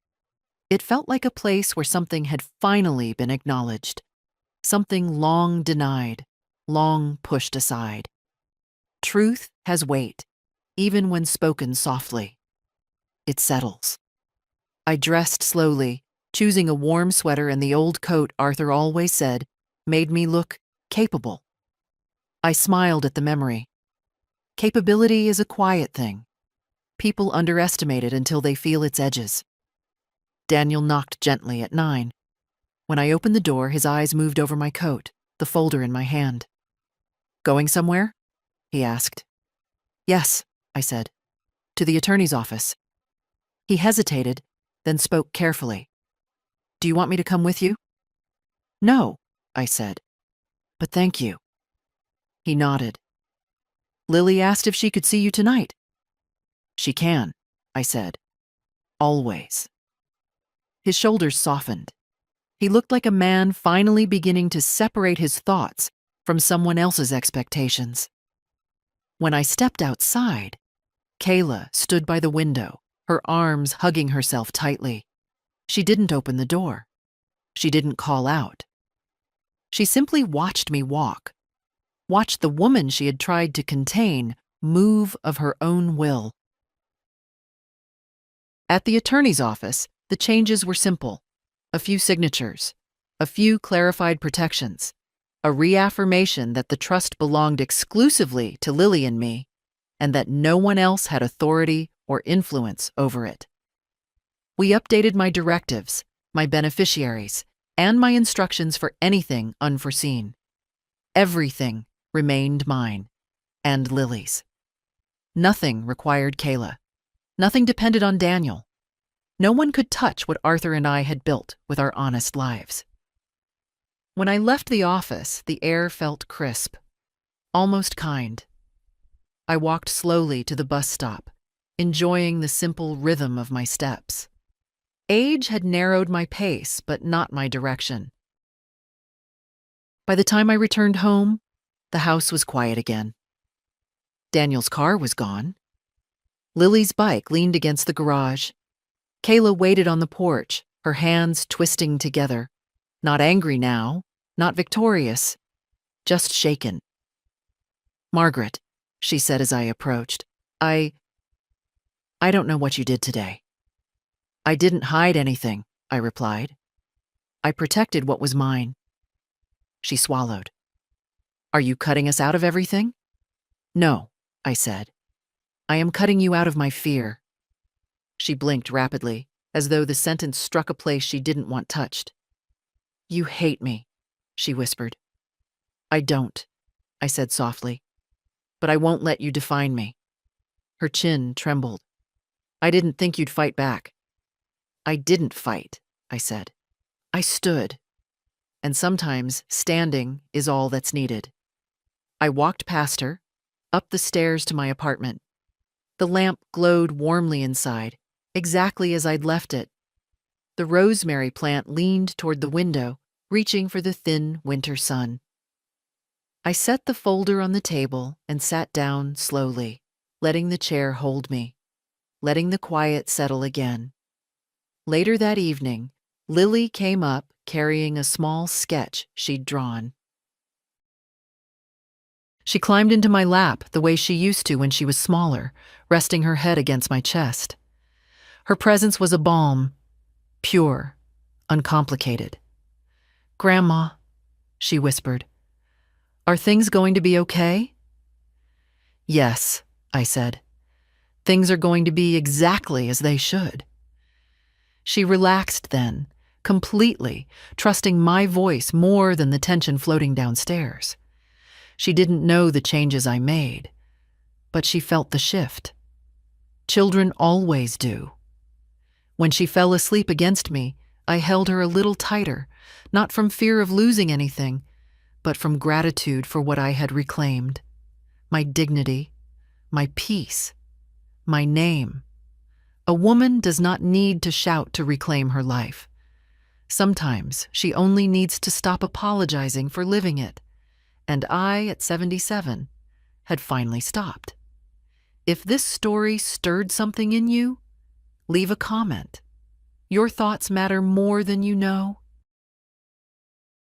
It felt like a place where something had finally been acknowledged. Something long denied, long pushed aside. Truth has weight, even when spoken softly. It settles. I dressed slowly, choosing a warm sweater and the old coat Arthur always said made me look capable. I smiled at the memory. Capability is a quiet thing. People underestimate it until they feel its edges. Daniel knocked gently at 9. When I opened the door, his eyes moved over my coat, the folder in my hand. Going somewhere? He asked. Yes, I said. To the attorney's office. He hesitated, then spoke carefully. Do you want me to come with you? No, I said. But thank you. He nodded. Lily asked if she could see you tonight. She can, I said. Always. His shoulders softened. He looked like a man finally beginning to separate his thoughts from someone else's expectations. When I stepped outside, Kayla stood by the window, her arms hugging herself tightly. She didn't open the door. She didn't call out. She simply watched me walk, watched the woman she had tried to contain move of her own will. At the attorney's office, the changes were simple. A few signatures, a few clarified protections, a reaffirmation that the trust belonged exclusively to Lily and me, and that no one else had authority or influence over it. We updated my directives, my beneficiaries, and my instructions for anything unforeseen. Everything remained mine, and Lily's. Nothing required Kayla. Nothing depended on Daniel. No one could touch what Arthur and I had built with our honest lives. When I left the office, the air felt crisp, almost kind. I walked slowly to the bus stop, enjoying the simple rhythm of my steps. Age had narrowed my pace, but not my direction. By the time I returned home, the house was quiet again. Daniel's car was gone. Lily's bike leaned against the garage. Kayla waited on the porch, her hands twisting together. Not angry now, not victorious, just shaken. Margaret, she said as I approached. I don't know what you did today. I didn't hide anything, I replied. I protected what was mine. She swallowed. Are you cutting us out of everything? No, I said. I am cutting you out of my fear. She blinked rapidly, as though the sentence struck a place she didn't want touched. You hate me, she whispered. I don't, I said softly. But I won't let you define me. Her chin trembled. I didn't think you'd fight back. I didn't fight, I said. I stood. And sometimes standing is all that's needed. I walked past her, up the stairs to my apartment. The lamp glowed warmly inside, exactly as I'd left it. The rosemary plant leaned toward the window, reaching for the thin winter sun. I set the folder on the table and sat down slowly, letting the chair hold me, letting the quiet settle again. Later that evening, Lily came up carrying a small sketch she'd drawn. She climbed into my lap the way she used to when she was smaller, resting her head against my chest. Her presence was a balm, pure, uncomplicated. Grandma, she whispered, are things going to be okay? Yes, I said. Things are going to be exactly as they should. She relaxed then, completely, trusting my voice more than the tension floating downstairs. She didn't know the changes I made, but she felt the shift. Children always do. When she fell asleep against me, I held her a little tighter, not from fear of losing anything, but from gratitude for what I had reclaimed. My dignity, my peace, my name. A woman does not need to shout to reclaim her life. Sometimes she only needs to stop apologizing for living it. And I, at 77, had finally stopped. If this story stirred something in you, leave a comment. Your thoughts matter more than you know.